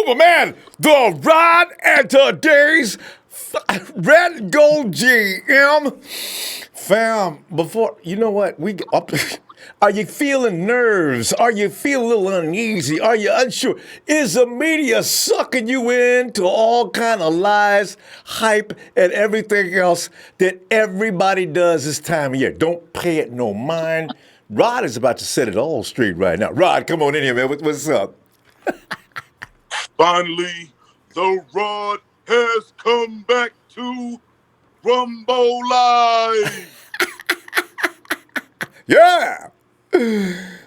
Superman, the Rod, and today's Red and Gold GM. Fam, before, you know what? We up. Are you feeling nerves? Are you feeling a little uneasy? Are you unsure? Is the media sucking you into all kind of lies, hype, and everything else that everybody does this time of year? Don't pay it no mind. Rod is about to set it all straight right now. Rod, come on in here, man. What's up? Finally, the rod has come back to Rumbo Live. Yeah.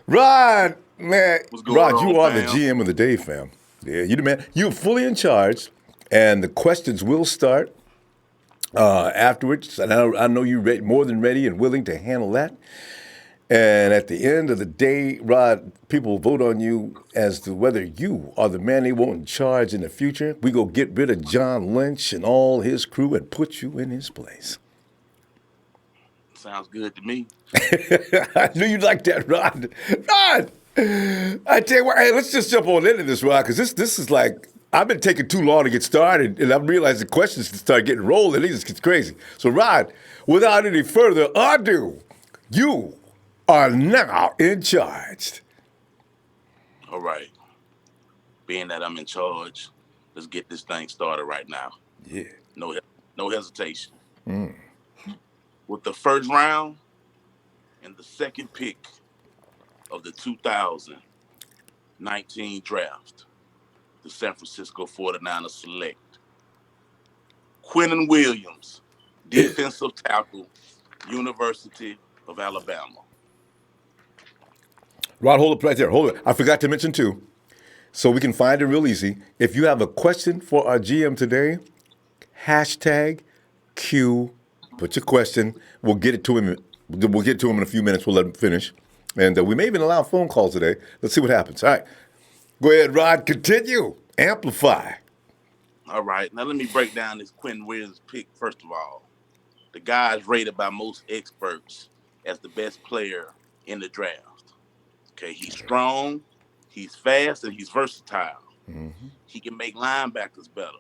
Rod, man. What's going Rod, on, you are the fam? GM of the day, fam. Yeah, you the man. You're fully in charge, and the questions will start afterwards. And I know you're more than ready and willing to handle that. And at the end of the day, Rod, people vote on you as to whether you are the man they want in charge in the future. We go get rid of John Lynch and all his crew and put you in his place. Sounds good to me. I knew you'd like that, Rod. Rod, I tell you what, hey, let's just jump on into this, Rod, because this is like, I've been taking too long to get started, and I've realized the questions can start getting rolling. It just gets crazy. So, Rod, without any further ado, you are now in charge. All right. Being that I'm in charge, let's get this thing started right now. Yeah. No hesitation. With the first round and the second pick of the 2019 draft, the San Francisco 49ers select Quinnen Williams, defensive tackle, University of Alabama. Rod, hold it right there. Hold it. I forgot to mention, too, so we can find it real easy. If you have a question for our GM today, hashtag Q, put your question. We'll get it to him. We'll get to him in a few minutes. We'll let him finish. And we may even allow phone calls today. Let's see what happens. All right. Go ahead, Rod. Continue. Amplify. All right, now let me break down this Quinnen Williams pick first of all. The guy is rated by most experts as the best player in the draft. Okay, he's strong, he's fast, and he's versatile. He can make linebackers better.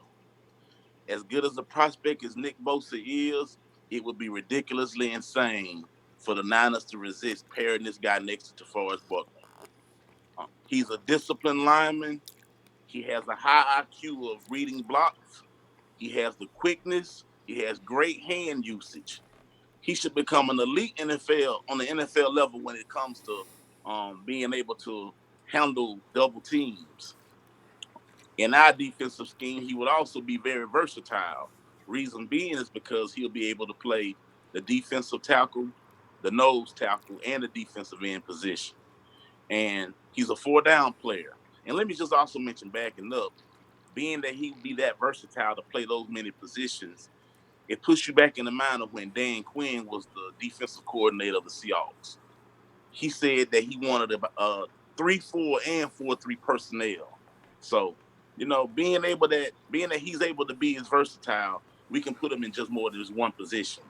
As good as a prospect as Nick Bosa is, it would be ridiculously insane for the Niners to resist pairing this guy next to DeForest Buckner. He's a disciplined lineman. He has a high IQ of reading blocks. He has the quickness. He has great hand usage. He should become an elite NFL on the NFL level when it comes to being able to handle double teams. In our defensive scheme, he would also be very versatile. Reason being is because he'll be able to play the defensive tackle, the nose tackle, and the defensive end position. And he's a four down player. And let me just also mention backing up, being that he would be that versatile to play those many positions, it puts you back in the mind of when Dan Quinn was the defensive coordinator of the Seahawks. He said that he wanted a 3-4 and 4-3 personnel. So, being that he's able to be as versatile, we can put him in just more than just one position.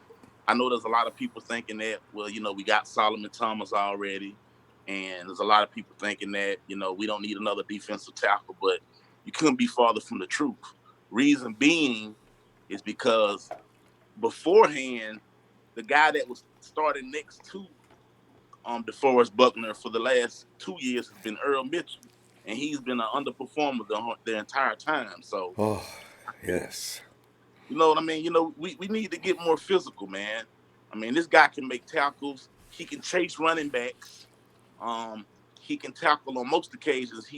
I know there's a lot of people thinking that, well, we got Solomon Thomas already, and there's a lot of people thinking that, we don't need another defensive tackle, but you couldn't be farther from the truth. Reason being is because beforehand, the guy that was starting next to DeForest Buckner for the last 2 years has been Earl Mitchell, and he's been an underperformer the entire time. So, Oh, yes. you know what I mean? We need to get more physical, man. I mean, this guy can make tackles. He can chase running backs. Um, he can tackle on most occasions.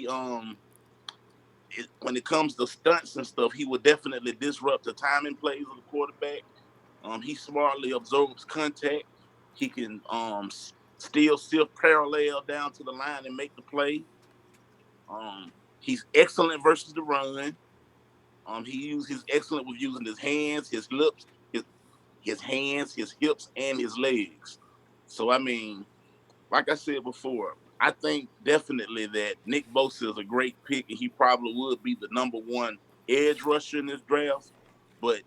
When it comes to stunts and stuff, he would definitely disrupt the timing plays of the quarterback. He smartly absorbs contact. He can steal sift parallel down to the line and make the play. He's excellent versus the run. He's excellent with using his hands, his lips, his hands, his hips, and his legs. So I mean, like I said before, I think definitely that Nick Bosa is a great pick, and he probably would be the number one edge rusher in this draft. But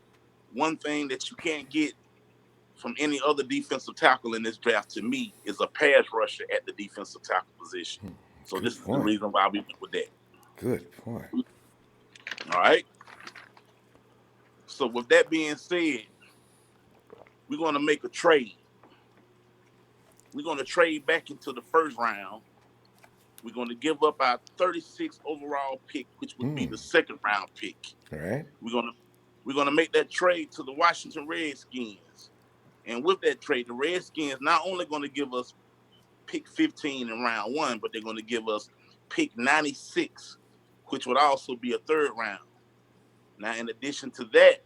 one thing that you can't get from any other defensive tackle in this draft to me is a pass rusher at the defensive tackle position. So Good this is the point. reason why we went with that. Good point. All right. So with that being said, we're going to make a trade. We're going to trade back into the first round. We're going to give up our 36 overall pick, which would be the second round pick. All right. We're going to we're going to make that trade to the Washington Redskins. And with that trade, the Redskins not only going to give us pick 15 in round one, but they're going to give us pick 96, which would also be a third round. Now, in addition to that,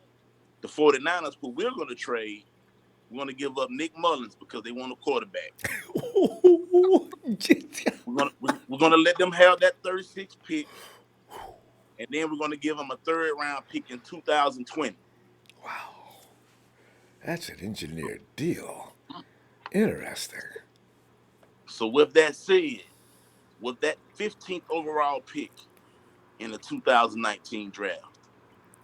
the 49ers, who we're going to trade, we're going to give up Nick Mullins because they want a quarterback. We're gonna let them have that 36 pick, and then we're going to give them a third round pick in 2020. Wow. That's an engineered deal. Interesting. So with that said, with that 15th overall pick in the 2019 draft,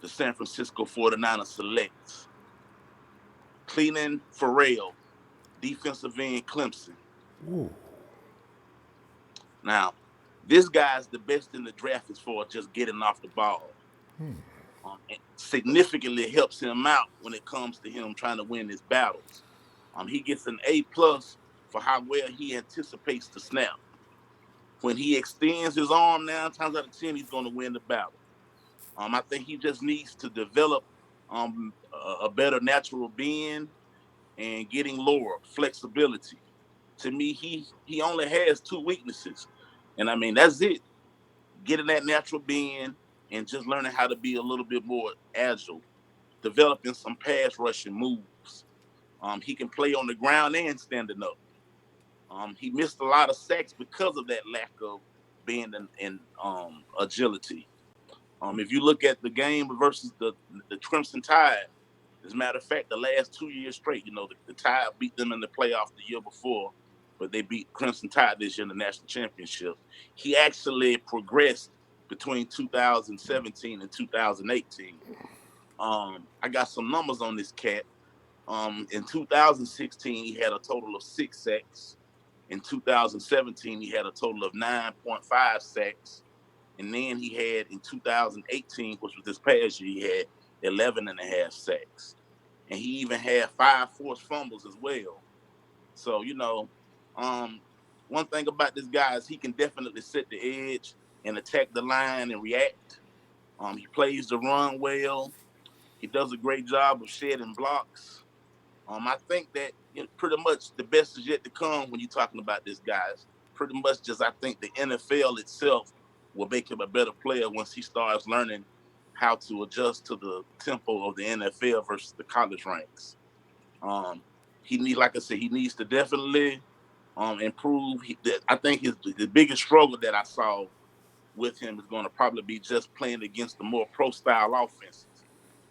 the San Francisco 49ers selects Cleveland Farrell, defensive end Clemson. Ooh. Now, this guy's the best in the draft as far as just getting off the ball. It significantly helps him out when it comes to him trying to win his battles. He gets an A+ for how well he anticipates the snap. When he extends his arm 9 times out of 10, he's going to win the battle. I think he just needs to develop a better natural bend and getting lower flexibility. To me, he only has two weaknesses, and I mean that's it: getting that natural bend and just learning how to be a little bit more agile, developing some pass rushing moves. He can play on the ground and standing up. He missed a lot of sacks because of that lack of bend and agility. If you look at the game versus the Crimson Tide, as a matter of fact, the last 2 years straight, the Tide beat them in the playoff the year before, but they beat Crimson Tide this year in the national championship. He actually progressed between 2017 and 2018. I got some numbers on this cat. In 2016, he had a total of 6 sacks. In 2017, he had a total of 9.5 sacks. And then he had in 2018, which was this past year, he had 11 and a half sacks. And he even had 5 forced fumbles as well. So, um, one thing about this guy is he can definitely set the edge and attack the line and react. He plays the run well. He does a great job of shedding blocks. I think that pretty much the best is yet to come when you're talking about this, guys. Pretty much just I think the NFL itself will make him a better player once he starts learning how to adjust to the tempo of the NFL versus the college ranks. Um, like I said, he needs to definitely improve. I think the biggest struggle that I saw with him is going to probably be just playing against the more pro style offenses.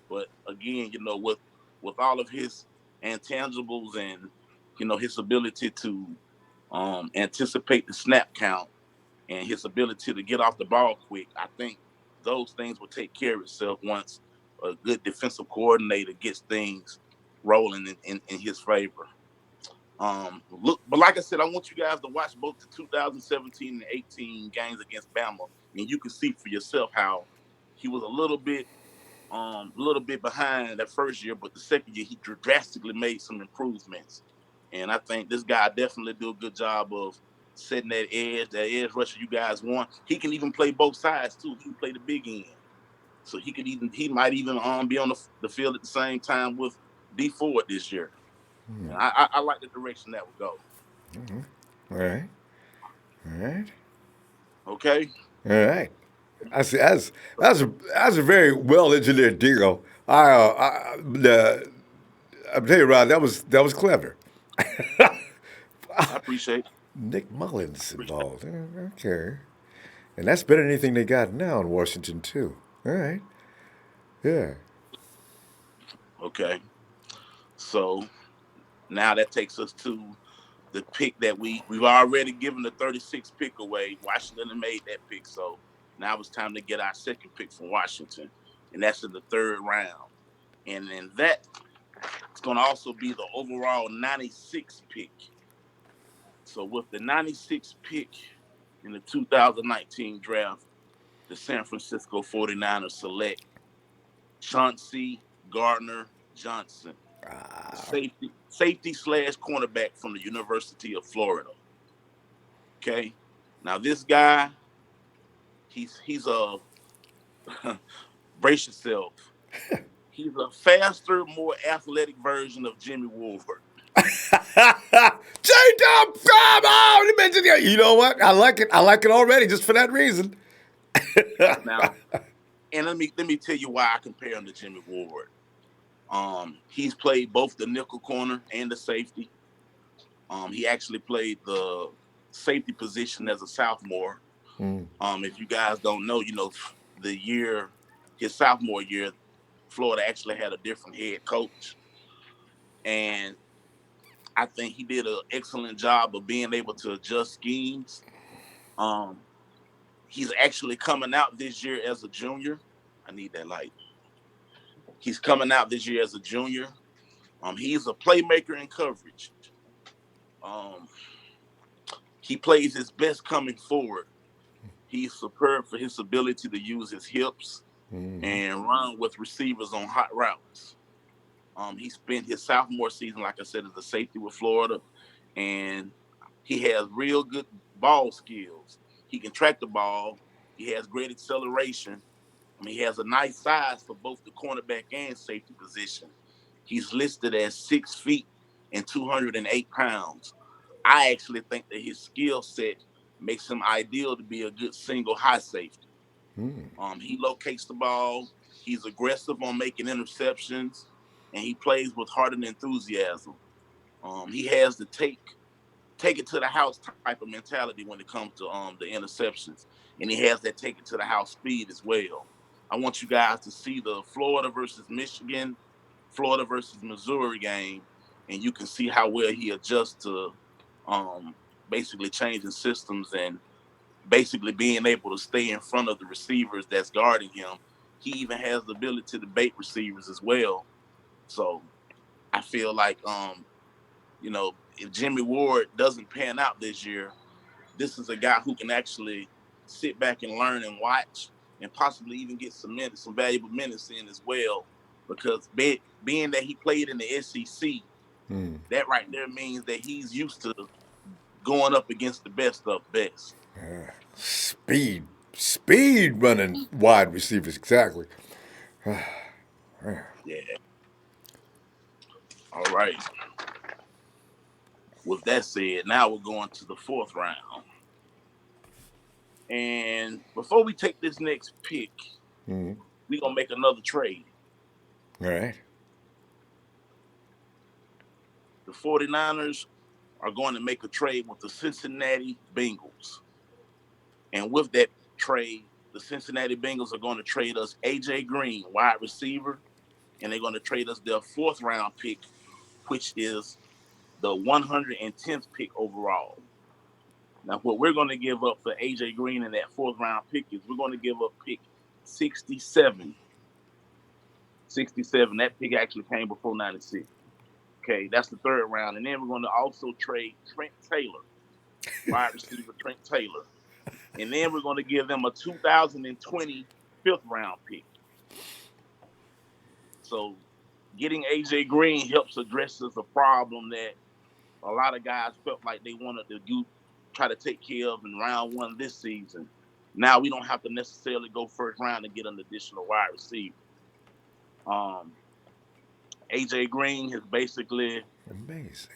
But again, with all of his intangibles and his ability to anticipate the snap count and his ability to get off the ball quick, I think those things will take care of itself once a good defensive coordinator gets things rolling in his favor. But like I said, I want you guys to watch both the 2017 and 18 games against Bama, and you can see for yourself how he was a little bit behind that first year, but the second year he drastically made some improvements. And I think this guy definitely do a good job of setting that edge rusher you guys want. He can even play both sides too. He can play the big end, so he might even be on the field at the same time with D Ford this year. And I like the direction that would go. All right. All right. Okay. All right. I see. That's a very well engineered deal. I'm telling you, Rod, that was clever. I appreciate it. Nick Mullins Appreciate it. involved. Okay. And that's better than anything they got now in Washington too. All right. Yeah. Okay. So now that takes us to the pick that we've already given the 36th pick away. Washington had made that pick, so now it's time to get our second pick from Washington, and that's in the third round. And then that it's going to also be the overall 96th pick. So with the 96th pick in the 2019 draft, the San Francisco 49ers select Chauncey Gardiner Johnson, the safety slash cornerback from the University of Florida. Okay, now this guy, he's a brace yourself. He's a faster, more athletic version of Jimmy Ward. J-Dub, come on! You know what? I like it. I like it already just for that reason. Now, and let me tell you why I compare him to Jimmy Ward. He's played both the nickel corner and the safety. He actually played the safety position as a sophomore. If you guys don't know, the year his sophomore year, Florida actually had a different head coach, and I think he did an excellent job of being able to adjust schemes. Um, he's actually coming out this year as a junior. I need that light. He's coming out this year as a junior. He's a playmaker in coverage. Um, he plays his best coming forward. He's superb for his ability to use his hips and run with receivers on hot routes. He spent his sophomore season, like I said, as a safety with Florida, and he has real good ball skills. He can track the ball. He has great acceleration. He has a nice size for both the cornerback and safety position. He's listed as 6 feet and 208 pounds. I actually think that his skill set makes him ideal to be a good single high safety. He locates the ball. He's aggressive on making interceptions, and he plays with heart and enthusiasm. He has the take it to the house type of mentality when it comes to the interceptions, and he has that take it to the house speed as well. I want you guys to see the Florida versus Michigan, Florida versus Missouri game, and you can see how well he adjusts to um, basically changing systems and basically being able to stay in front of the receivers that's guarding him. He even has the ability to bait receivers as well. So I feel like if Jimmy Ward doesn't pan out this year, this is a guy who can actually sit back and learn and watch and possibly even get some valuable minutes in as well. Because being that he played in the SEC, that right there means that he's used to going up against the best of best. Speed. Speed running wide receivers, exactly. Yeah. All right. With that said, now we're going to the fourth round. And before we take this next pick, we're going to make another trade. All right. The 49ers are going to make a trade with the Cincinnati Bengals. And with that trade, the Cincinnati Bengals are going to trade us A.J. Green, wide receiver, and they're going to trade us their fourth round pick, which is the 110th pick overall. Now, what we're going to give up for A.J. Green in that fourth round pick is we're going to give up pick 67. 67. That pick actually came before 96. Okay, that's the third round. And then we're going to also trade Trent Taylor, wide receiver Trent Taylor. And then we're going to give them a 2020 fifth round pick. So getting AJ Green helps address a problem that a lot of guys felt like they wanted to do, try to take care of in round one this season. Now we don't have to necessarily go first round to get an additional wide receiver. Um, AJ Green has basically Amazing.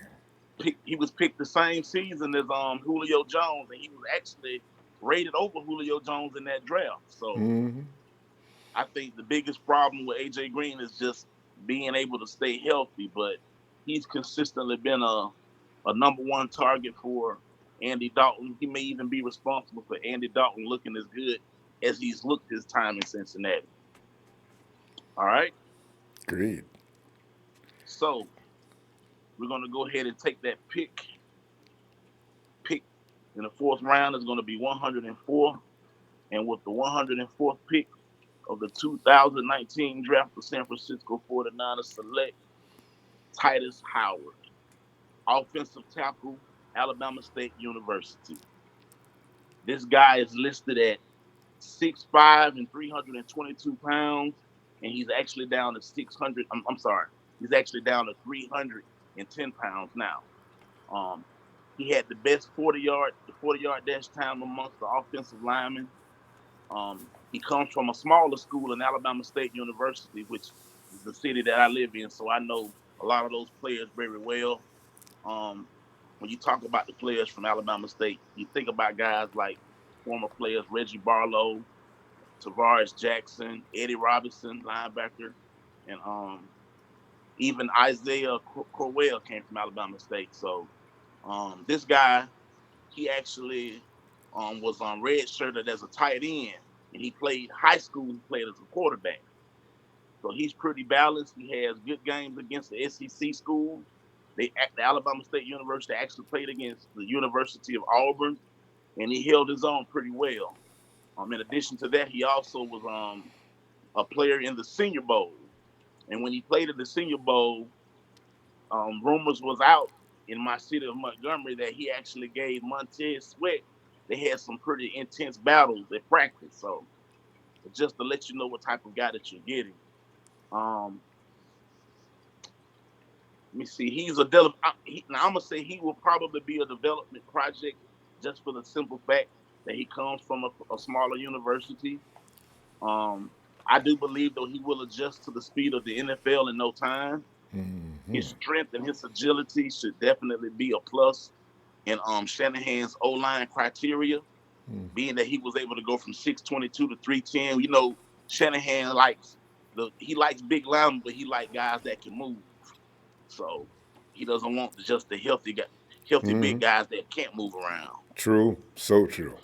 he was picked the same season as Julio Jones, and he was actually rated over Julio Jones in that draft. So I think the biggest problem with AJ Green is just being able to stay healthy, but he's consistently been a number one target for Andy Dalton. He may even be responsible for Andy Dalton looking as good as he's looked his time in Cincinnati. All right. Agreed. So we're gonna go ahead and take that pick. Pick in the fourth round is gonna be 104. And with the 104th pick of the 2019 draft, the San Francisco 49ers select Titus Howard, offensive tackle, Alabama State University. This guy is listed at 6'5" and 322 pounds, and he's actually down to 600. I'm sorry, he's actually down to 310 pounds now. Um, he had the best 40-yard dash time amongst the offensive linemen. He comes from a smaller school in Alabama State University, which is the city that I live in, so I know a lot of those players very well. Um, when you talk about the players from Alabama State, you think about guys like former players Reggie Barlow, Tavares Jackson, Eddie Robinson, linebacker, and even Isaiah Corwell came from Alabama State. So this guy, he actually was on redshirted as a tight end, and he played high school. He played as a quarterback, so he's pretty balanced. He has good games against the SEC schools. The Alabama State University actually played against the University of Auburn, and he held his own pretty well. In addition to that, he also was a player in the Senior Bowl, and when he played in the Senior Bowl, rumors was out in my city of Montgomery that he actually gave Montez Sweat. They had some pretty intense battles at practice. So just to let you know what type of guy that you're getting. Um, Let me see. Now I'm gonna say he will probably be a development project just for the simple fact that he comes from a smaller university. Um, I do believe though he will adjust to the speed of the NFL in no time. His strength and his agility should definitely be a plus in Shanahan's O line criteria, being that he was able to go from 622 to 310. You know, Shanahan he likes big linemen, but he likes guys that can move. So he doesn't want just the healthy big guys that can't move around. True. So true.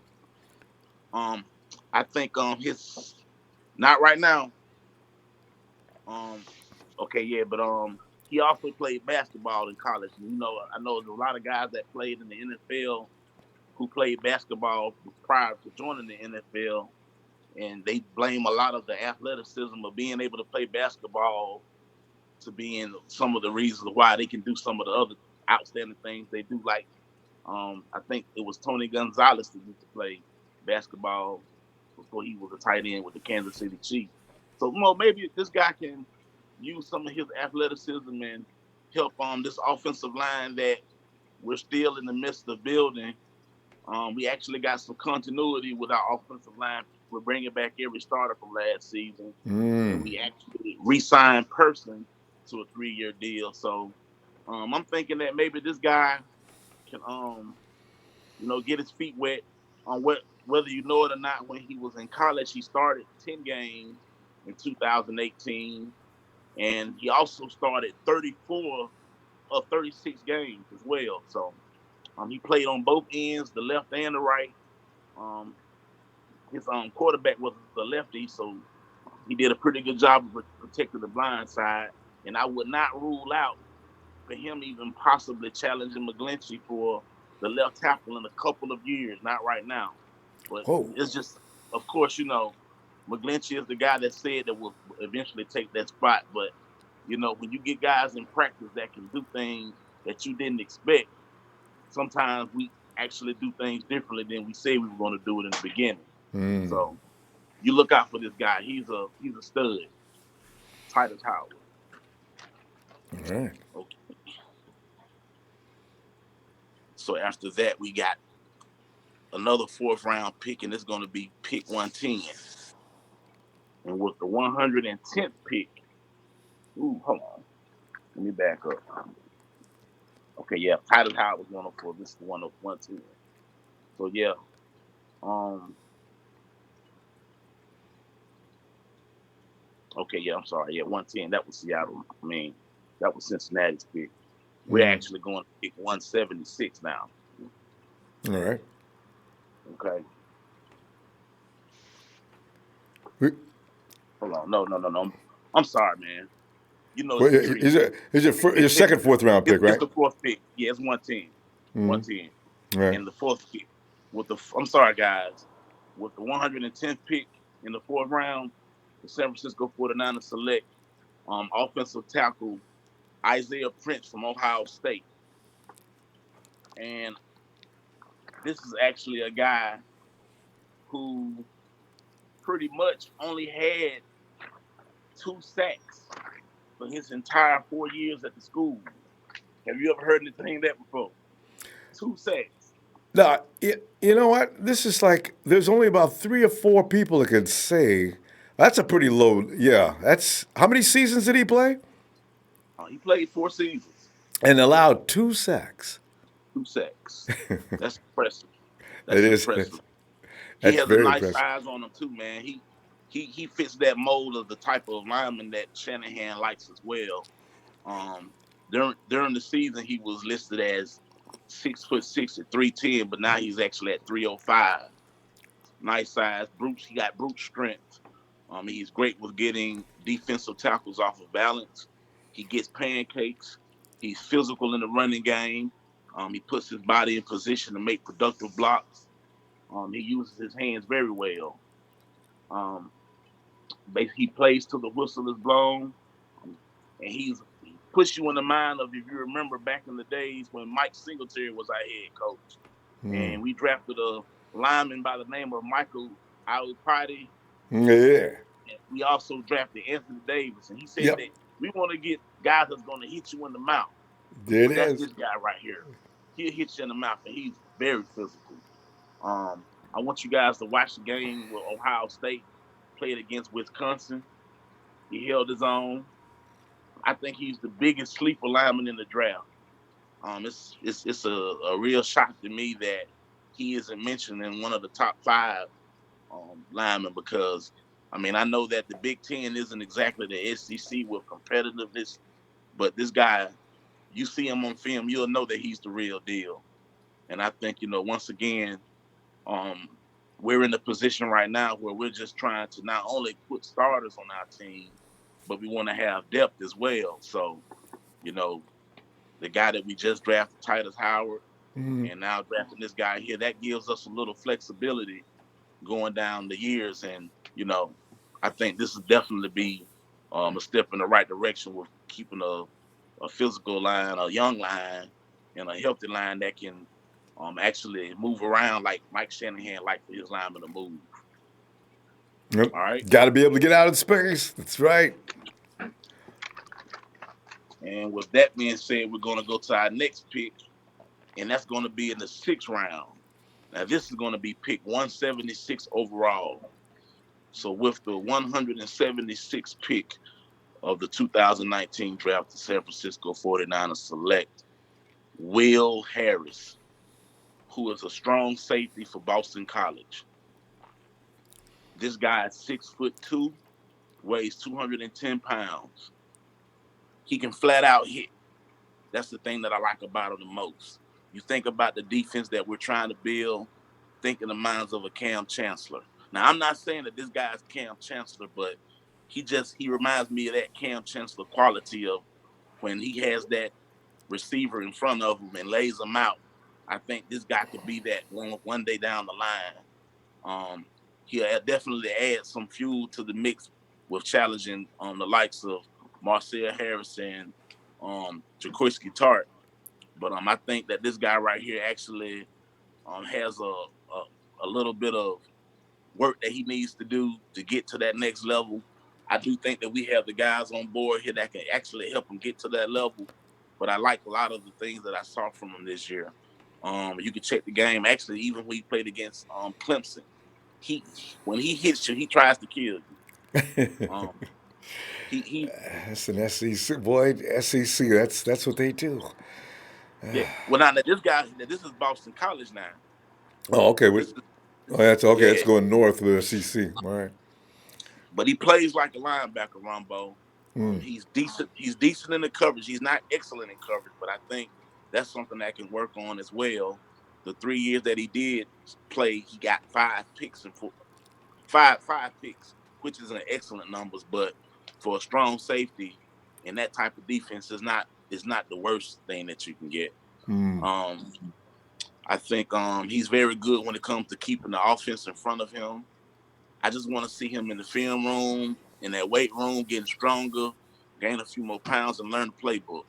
Um, I think his not right now. Um, okay, yeah, but he also played basketball in college. And, you know, I know there's a lot of guys that played in the NFL who played basketball prior to joining the NFL, and they blame a lot of the athleticism of being able to play basketball to being some of the reasons why they can do some of the other outstanding things they do. Like, I think it was Tony Gonzalez that used to play basketball before he was a tight end with the Kansas City Chiefs. So, you know, maybe this guy can use some of his athleticism and help this offensive line that we're still in the midst of building. We actually got some continuity with our offensive line. We're bringing back every starter from last season, and we actually re-signed Person to a 3-year deal. So I'm thinking that maybe this guy can, get his feet wet on whether you know it or not. When he was in college, he started 10 games in 2018, and he also started 34 of 36 games as well. So he played on both ends, the left and the right. Um, his quarterback was a lefty, so he did a pretty good job of protecting the blind side. And I would not rule out for him even possibly challenging McGlinchey for the left tackle in a couple of years. Not right now, but Oh, it's just, of course, McGlinchey is the guy that said that will eventually take that spot. But when you get guys in practice that can do things that you didn't expect, sometimes we actually do things differently than we say we were going to do it in the beginning. So you look out for this guy. He's a stud. Titus Howard. all right. Okay. So after that, we got another fourth round pick, and it's going to be pick 110. And with the 110th pick, hold on. Let me back up. Okay, yeah, Titus Howard was 104. This is the 110. So yeah, um, okay, yeah, I'm sorry, yeah, 110. That was Seattle. I mean, that was Cincinnati's pick. We're actually going to pick 176 now. All right. Okay. We- Hold on. No. I'm sorry, man. Well, It's the dream. is your second fourth round pick, It's right? the fourth pick. Yeah, it's 110. 110. All right. And the fourth pick. I'm sorry, guys. With the 110th pick in the fourth round, the San Francisco 49ers select offensive tackle Isaiah Prince from Ohio State. And this is actually a guy who pretty much only had 2 sacks for his entire 4 years at the school. Have you ever heard anything like that before? 2 sacks. No, you know what? This is like there's only about 3 or 4 people that can say that's a pretty low. Yeah, that's how many seasons did he play? He played 4 seasons, And allowed 2 sacks. 2 sacks. That's impressive. It That's is. impressive. He That's has a very nice impressive. size on him too, man. He fits that mold of the type of lineman that Shanahan likes as well. Um, during the season, he was listed as 6'6" at 310, but now he's actually at 305. Nice size, brute. He got brute strength. He's great with getting defensive tackles off of balance. He gets pancakes. He's physical in the running game. He puts his body in position to make productive blocks. He uses his hands very well. Um, he plays till the whistle is blown, um, and he puts you in the mind of if you remember back in the days when Mike Singletary was our head coach, Hmm. and we drafted a lineman by the name of Michael Alipati. Yeah. And we also drafted Anthony Davis, and he said Yep. that we want to get guys that's going to hit you in the mouth. There it But that's is. this guy right here. He'll hit you in the mouth, and he's very physical. I want you guys to watch the game where Ohio State played against Wisconsin. He held his own. I think he's the biggest sleeper lineman in the draft. It's a real shock to me that he isn't mentioned in one of the top five linemen because I mean I know that the Big Ten isn't exactly the SEC with competitiveness, but this guy, you see him on film, you'll know that he's the real deal. And I think once again, um, we're in a position right now where we're just trying to not only put starters on our team, but we want to have depth as well. So you know the guy that we just drafted, Titus Howard, Hmm. and now drafting this guy here, that gives us a little flexibility going down the years. And, I think this will definitely be a step in the right direction with keeping a physical line, a young line, and a healthy line that can actually move around like Mike Shanahan like for his linemen to move. Yep. All right. Got to be able to get out of space. That's right. And with that being said, we're going to go to our next pick, and that's going to be in the 6th round. Now, this is going to be pick 176 overall. So, with the 176th pick of the 2019 draft, the San Francisco 49ers select Will Harris, who is a strong safety for Boston College. This guy is 6'2", weighs 210 pounds. He can flat out hit. That's the thing that I like about him the most. You think about the defense that we're trying to build, think in the minds of a Cam Chancellor. Now, I'm not saying that this guy's Cam Chancellor, but he reminds me of that Cam Chancellor quality of when he has that receiver in front of him and lays him out. I think this guy could be that one day down the line. He'll definitely add some fuel to the mix with challenging the likes of Marcel Harris and Jaquiski Tart. But I think that this guy right here actually has a little bit of work that he needs to do to get to that next level. I do think that we have the guys on board here that can actually help him get to that level. But I like a lot of the things that I saw from him this year. You can check the game. Actually, even when he played against Clemson, he when he hits you, he tries to kill you. Um, he That's an SEC boy. SEC. That's what they do. yeah. Well, now this guy, this is Boston College now. Oh, okay. This is Oh, that's okay. It's yeah. going north with SEC. All right. But he plays like a linebacker, Ronbo. Hmm. He's decent. He's decent in the coverage. He's not excellent in coverage, but I think that's something that can work on as well. The 3 years that he did play, he got 5 picks and five picks, which is an excellent numbers. But for a strong safety and that type of defense is not the worst thing that you can get. Hmm. Um, I think he's very good when it comes to keeping the offense in front of him. I just want to see him in the film room, in that weight room, getting stronger, gain a few more pounds, and learn the playbook.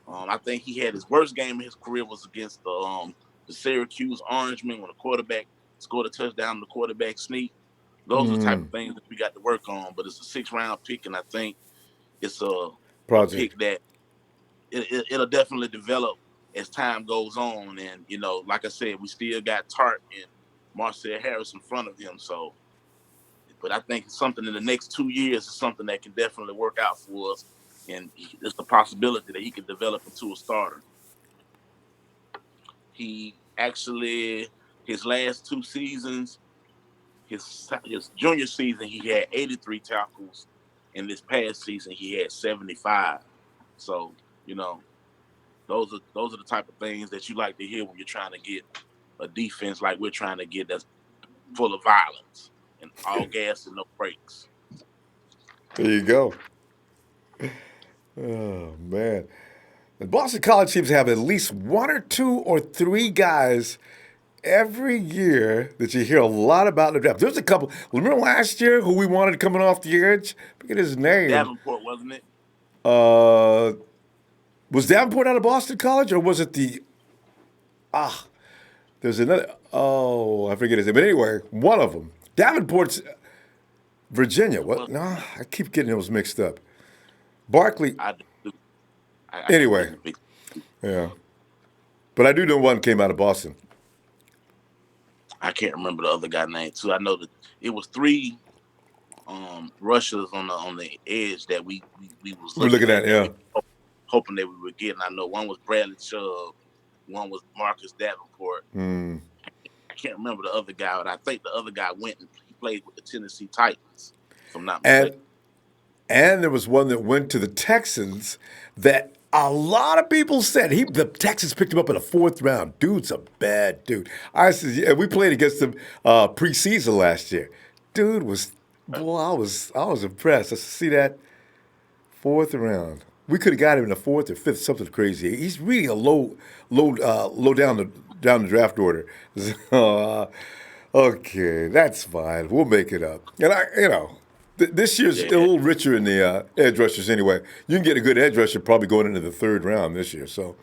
I think he had his worst game in his career was against the Syracuse Orangemen when the quarterback scored a touchdown in the quarterback sneak. Those are the type of things that we got to work on. But it's a 6th-round pick, and I think it's a Project. pick that it'll definitely develop as time goes on. And like I said, we still got Tart and Marcel Harris in front of him. So, but I think something in the next 2 years is something that can definitely work out for us, and there's the possibility that he can develop into a starter. He actually, his last 2 seasons, his junior season, he had 83 tackles. In this past season, he had 75. So, those are the type of things that you like to hear when you're trying to get a defense like we're trying to get, that's full of violence and all gas and no brakes. There you go. Oh, man. The Boston College teams have at least 1 or 2 or 3 guys every year that you hear a lot about in the draft. There's a couple. Remember last year who we wanted coming off the edge? Forget his name. Davenport, wasn't it? Uh, was Davenport out of Boston College, or was it the? There's another. Oh, I forget his name. But anyway, one of them. Davenport's Virginia. What? No, I keep getting those mixed up. Barkley. I do. Anyway, yeah. But I do know one came out of Boston. I can't remember the other guy's name too. I know that it was 3 rushers on the edge that we was looking at, yeah. Hoping that we would get. And I know one was Bradley Chubb, one was Marcus Davenport. I can't remember the other guy, but I think the other guy went and he played with the Tennessee Titans, if I'm not mistaken. And there was one that went to the Texans that a lot of people said the Texans picked him up in the 4th round. Dude's a bad dude. I said, yeah, we played against him preseason last year. Dude was, boy, I was impressed. I see that 4th round. We could have got him in the 4th or 5th, something crazy. He's really a low down the draft order. Okay, that's fine. We'll make it up. And this year's a little richer in the edge rushers anyway. You can get a good edge rusher probably going into the 3rd round this year. So,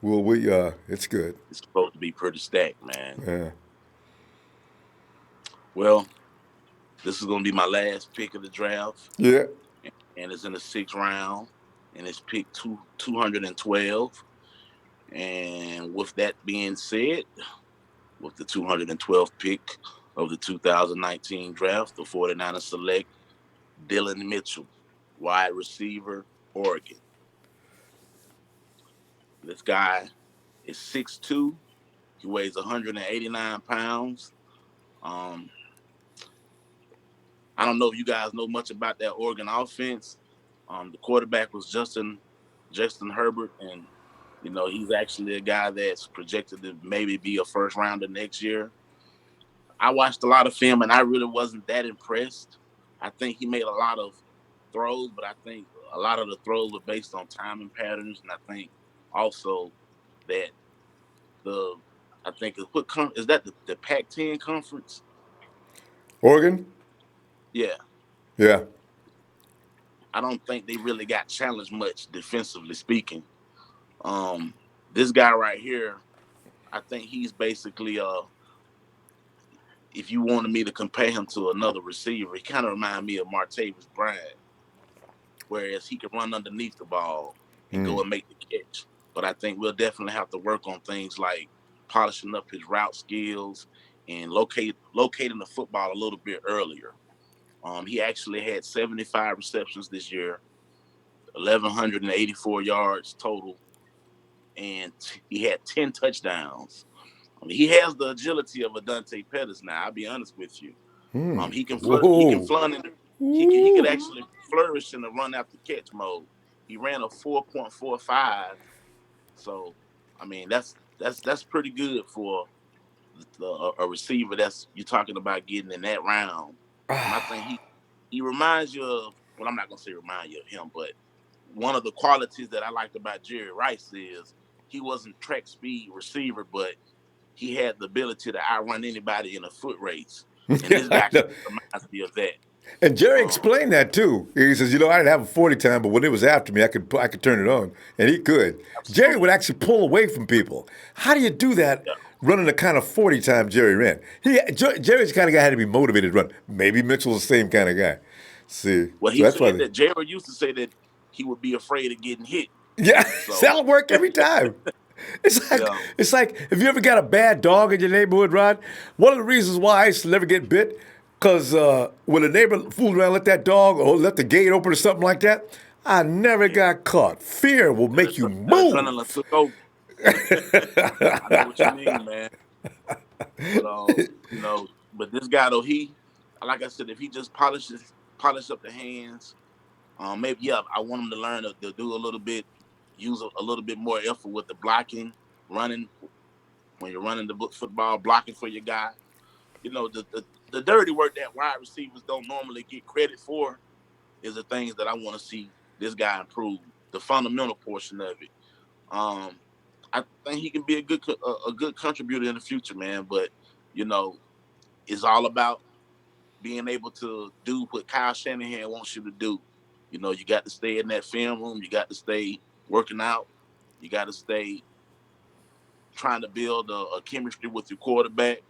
it's good. It's supposed to be pretty stacked, man. Yeah. Well, this is going to be my last pick of the draft. Yeah. And it's in the 6th round, and it's pick 212. And with that being said, with the 212th pick of the 2019 draft, the 49ers select Dillon Mitchell, wide receiver, Oregon. This guy is 6'2". He weighs 189 pounds. I don't know if you guys know much about that Oregon offense. The quarterback was Justin Herbert, and he's actually a guy that's projected to maybe be a 1st rounder next year. I watched a lot of film, and I really wasn't that impressed. I think he made a lot of throws, but I think a lot of the throws were based on timing patterns, and I think also that is that the Pac-10 conference? Oregon? Yeah. Yeah. I don't think they really got challenged much defensively speaking. This guy right here, I think he's basically if you wanted me to compare him to another receiver, he kind of reminds me of Martavis Bryant, whereas he can run underneath the ball and go and make the catch. But I think we'll definitely have to work on things like polishing up his route skills and locating the football a little bit earlier. He actually had 75 receptions this year, 1,184 yards total, and he had 10 touchdowns. I mean, he has the agility of a Dante Pettis now. I'll be honest with you. He can he could actually flourish in the run after catch mode. He ran a 4.45. So, I mean, that's pretty good for a receiver that's you're talking about getting in that round. And I think he reminds you of, well, I'm not going to say remind you of him, but one of the qualities that I liked about Jerry Rice is he wasn't track speed receiver, but he had the ability to outrun anybody in a foot race. And this guy reminds me of that. And Jerry explained that too. He says, I didn't have a 40 time, but when it was after me, I could turn it on, and he could. Absolutely. Jerry would actually pull away from people. How do you do that running the kind of 40 times Jerry ran. Jerry's the kind of guy had to be motivated to run. Maybe Mitchell's the same kind of guy. See, Well, so he that's why said that Jared used to say that he would be afraid of getting hit. yeah, So that'll work every time. It's like yeah, it's like if you ever got a bad dog in your neighborhood, Rod. One of the reasons why I used to never get bit, because when a neighbor fooled around, let that dog or let the gate open or something like that, I never got caught. Fear will make you that adrenaline move. took over. I know what you mean, man. But but this guy though, like I said, if he just polish up the hands, maybe I want him to learn to do a little bit, use a little bit more effort with the blocking, running when you're running the football, blocking for your guy. The dirty work that wide receivers don't normally get credit for is the things that I want to see this guy improve. The fundamental portion of it. I think he can be a good contributor in the future, man. But it's all about being able to do what Kyle Shanahan wants you to do. You got to stay in that film room. You got to stay working out. You got to stay trying to build a chemistry with your quarterback.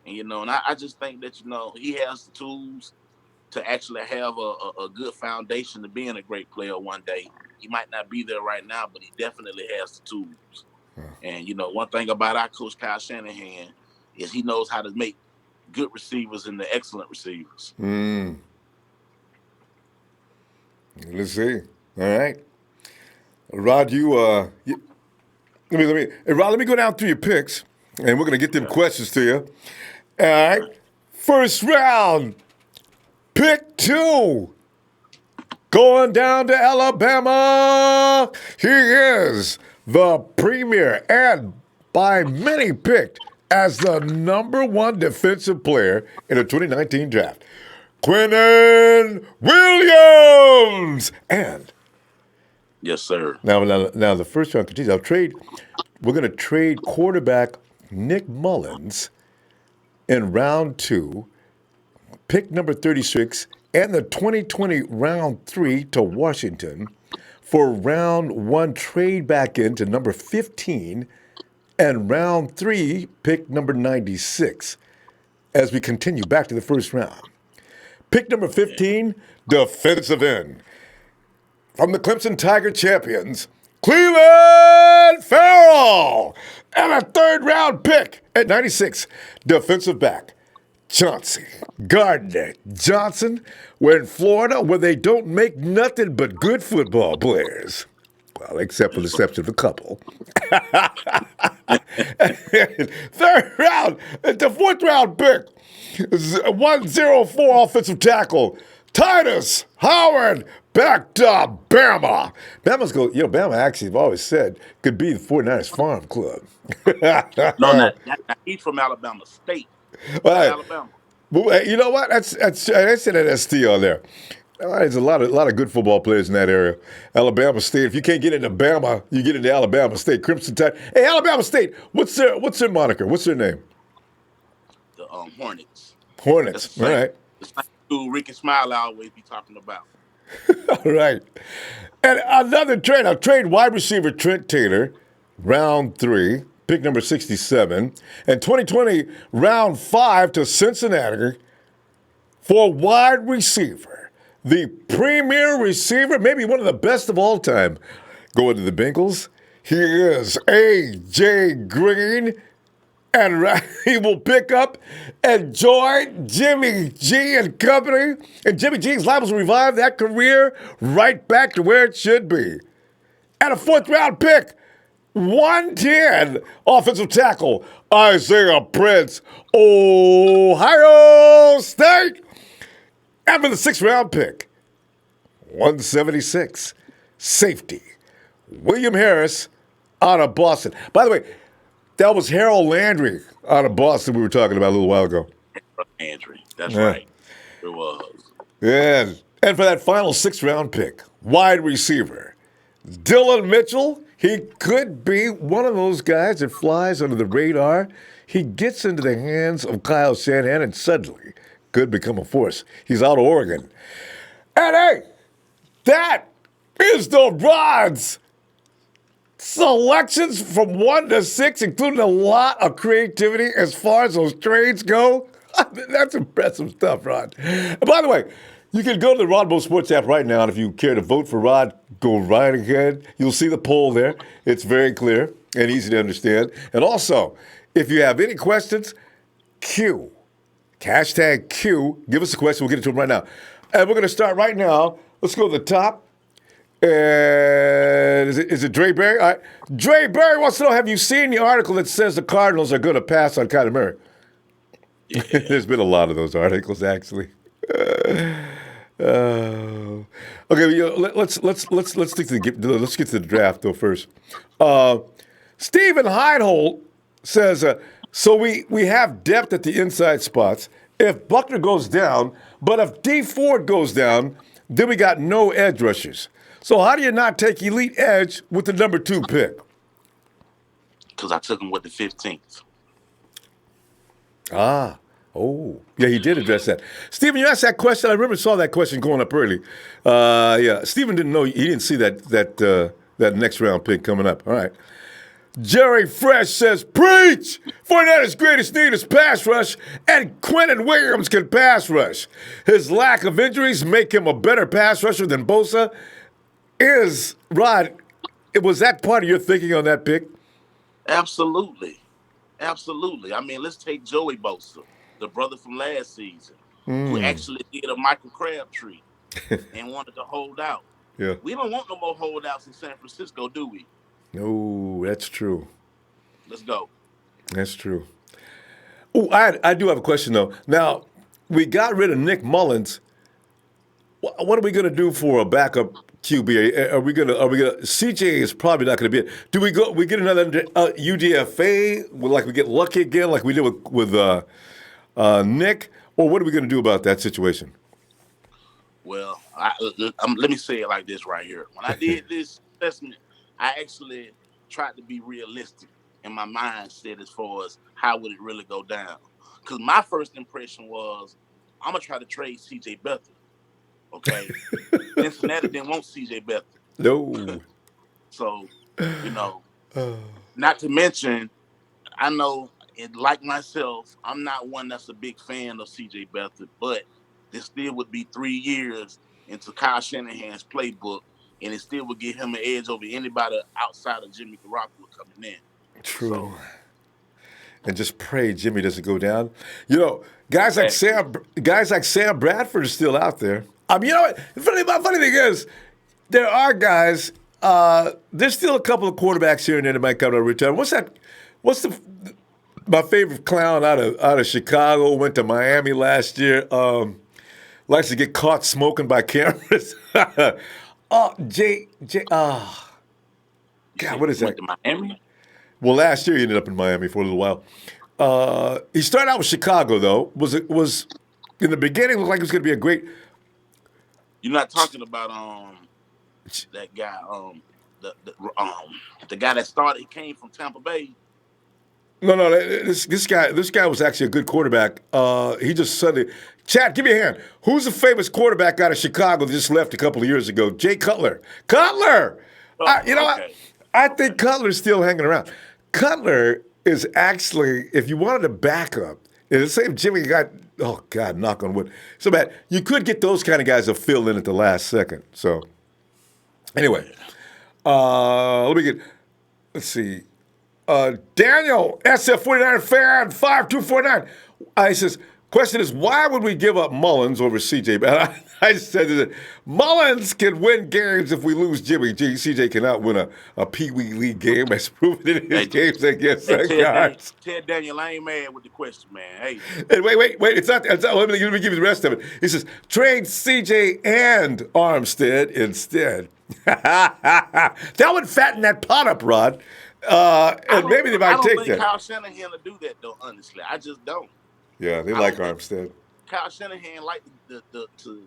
And I just think that he has the tools to actually have a good foundation to being a great player one day. He might not be there right now, but he definitely has the tools. And one thing about our coach Kyle Shanahan is he knows how to make good receivers into excellent receivers. Let's see. All right, Rod, hey, Rod, let me go down through your picks, and we're gonna get them questions to you. All right, first round, pick 2. Going down to Alabama, he is the premier and by many picked as the number 1 defensive player in the 2019 draft. Quinnen Williams! And yes, sir. now the first round continues. We're going to trade quarterback Nick Mullins in round 2, pick number 36, and the 2020 round 3 to Washington for round 1 trade back into number 15 and round 3 pick number 96 as we continue back to the first round. Pick number 15, defensive end. From the Clemson Tiger champions, Clelin Ferrell. And a third round pick at 96, defensive back, Chauncey Gardiner Johnson. We're in Florida where they don't make nothing but good football players. Well, except for the exception of a couple. Third round, the 4th round pick, 104 offensive tackle, Titus Howard, back to Bama. Bama actually, I've always said, could be the 49ers farm club. No, he's from Alabama State. Well, Alabama. But you know what? I said that ST on there. There's a lot of good football players in that area. Alabama State. If you can't get into Bama, you get into Alabama State. Crimson Tide. Hey, Alabama State. What's their moniker? What's their name? The Hornets. Hornets. All right. The same who Ricky Smiley always be talking about. All right. And another trade. I'll trade wide receiver Trent Taylor, round 3, pick number 67, and 2020 round 5 to Cincinnati for wide receiver. The premier receiver, maybe one of the best of all time, going to the Bengals. He is A.J. Green, and he will pick up and join Jimmy G and company. And Jimmy G's lives will revive that career right back to where it should be. And a 4th round pick, 110 offensive tackle, Isaiah Prince, Ohio State. And for the 6th round pick, 176, safety, William Harris out of Boston. By the way, that was Harold Landry out of Boston we were talking about a little while ago. Landry, that's right. It was. Yeah. And for that final 6th round pick, wide receiver, Dylan Mitchell. He could be one of those guys that flies under the radar. He gets into the hands of Kyle Shanahan and suddenly could become a force. He's out of Oregon. And hey, that is the Rod's selections from 1 to 6, including a lot of creativity as far as those trades go. That's impressive stuff, Rod. And by the way, you can go to the Ronbo Sports app right now, and if you care to vote for Rod, go right ahead. You'll see the poll there. It's very clear and easy to understand. And also, if you have any questions, Q. Hashtag Q. Give us a question. We'll get into it right now. And we're going to start right now. Let's go to the top. And is it Dre Berry? All right. Dre Berry wants to know, have you seen the article that says the Cardinals are going to pass on Kyler Murray? Yeah. There's been a lot of those articles, actually. Okay, let's stick to let's get to the draft though first. Stephen Heidholt says, so we have depth at the inside spots. If Buckner goes down, but if D Ford goes down, then we got no edge rushers. So how do you not take elite edge with the number 2 pick? Because I took him with the 15th. Oh, yeah, he did address that. Stephen, you asked that question. I remember saw that question going up early. Yeah, Stephen didn't know. He didn't see that next round pick coming up. All right. Jerry Fresh says, preach! Fournette's greatest need is pass rush, and Quentin Williams can pass rush. His lack of injuries make him a better pass rusher than Bosa. Rod, was that part of your thinking on that pick? Absolutely. I mean, let's take Joey Bosa, the brother from last season, who actually did a Michael Crabtree and wanted to hold out. Yeah. We don't want no more holdouts in San Francisco, do we? No, that's true. Let's go. That's true. Oh, I do have a question, though. Now, we got rid of Nick Mullins. What are we going to do for a backup QB? Are we gonna? CJ is probably not going to be it. Do we get another UDFA? Like we get lucky again, like we did with Nick? Or what are we going to do about that situation? Well, let me say it like this right here. When I did this assessment, I actually tried to be realistic in my mindset as far as how would it really go down. Because my first impression was, I'm going to try to trade C.J. Beathard. Okay? Cincinnati didn't want C.J. Beathard. No. So, not to mention, I know, like myself, I'm not one that's a big fan of C.J. Beathard, but this still would be 3 years into Kyle Shanahan's playbook, and it still would give him an edge over anybody outside of Jimmy Garoppolo coming in. True. So, and just pray Jimmy doesn't go down. Guys like Sam Bradford are still out there. I mean, the funny thing is, there are guys. There's still a couple of quarterbacks here and there that might come to return. My favorite clown out of Chicago went to Miami last year. Likes to get caught smoking by cameras. God, what is that? Went to Miami? Well, last year he ended up in Miami for a little while. He started out with Chicago, though. Was in the beginning looked like it was going to be a great. You're not talking about that guy, the guy that started. He came from Tampa Bay. No. This guy was actually a good quarterback. He just suddenly. Chad, give me a hand. Who's the famous quarterback out of Chicago that just left a couple of years ago? Jay Cutler. Cutler. What? I think Cutler's still hanging around. Cutler is actually, if you wanted a backup, the same Jimmy got. Oh God, knock on wood. So bad. You could get those kind of guys to fill in at the last second. So, anyway, let's see. Daniel, SF49 fan, 5249. He says, question is, why would we give up Mullins over CJ? I said that Mullins can win games if we lose Jimmy G. CJ cannot win a Pee Wee League game as proven in his games against guys. Ted Daniel, I ain't mad with the question, man. Hey, wait. It's not. Let me give you the rest of it. He says, trade CJ and Armstead instead. That would fatten that pot up, Rod. And maybe they might take that. I don't think Kyle Shanahan will do that, though, honestly. I just don't. Yeah, they like Armstead. Kyle Shanahan like to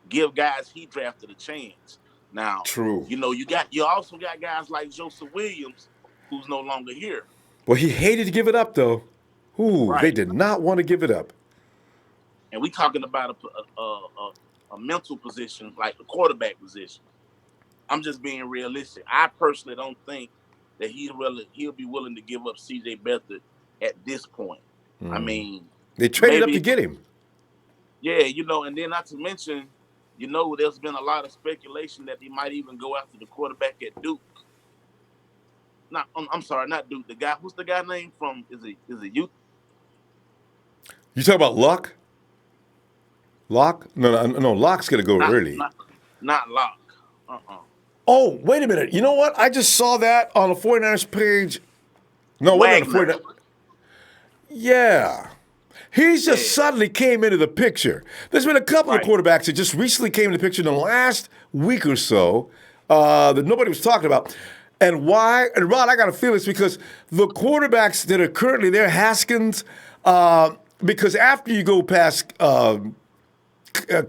give guys he drafted a chance. Now, true. You also got guys like Joseph Williams, who's no longer here. Well, he hated to give it up, though. Right. They did not want to give it up. And we talking about a mental position, like the quarterback position. I'm just being realistic. I personally don't think that he'll be willing to give up C.J. Beathard at this point. I mean, They traded up to get him. Yeah, and then not to mention, there's been a lot of speculation that they might even go after the quarterback at Duke. I'm sorry, not Duke. What's the guy name from? Is it you? You talking about Luck? Locke? No. Locke's gonna go early. Not Locke. Oh, wait a minute. You know what? I just saw that on the 49ers page. No, wait a minute. Yeah. He's just suddenly came into the picture. There's been a couple of quarterbacks that just recently came into the picture in the last week or so that nobody was talking about. And why? And Rod, I got to feel it's because the quarterbacks that are currently there, Haskins, because after you go past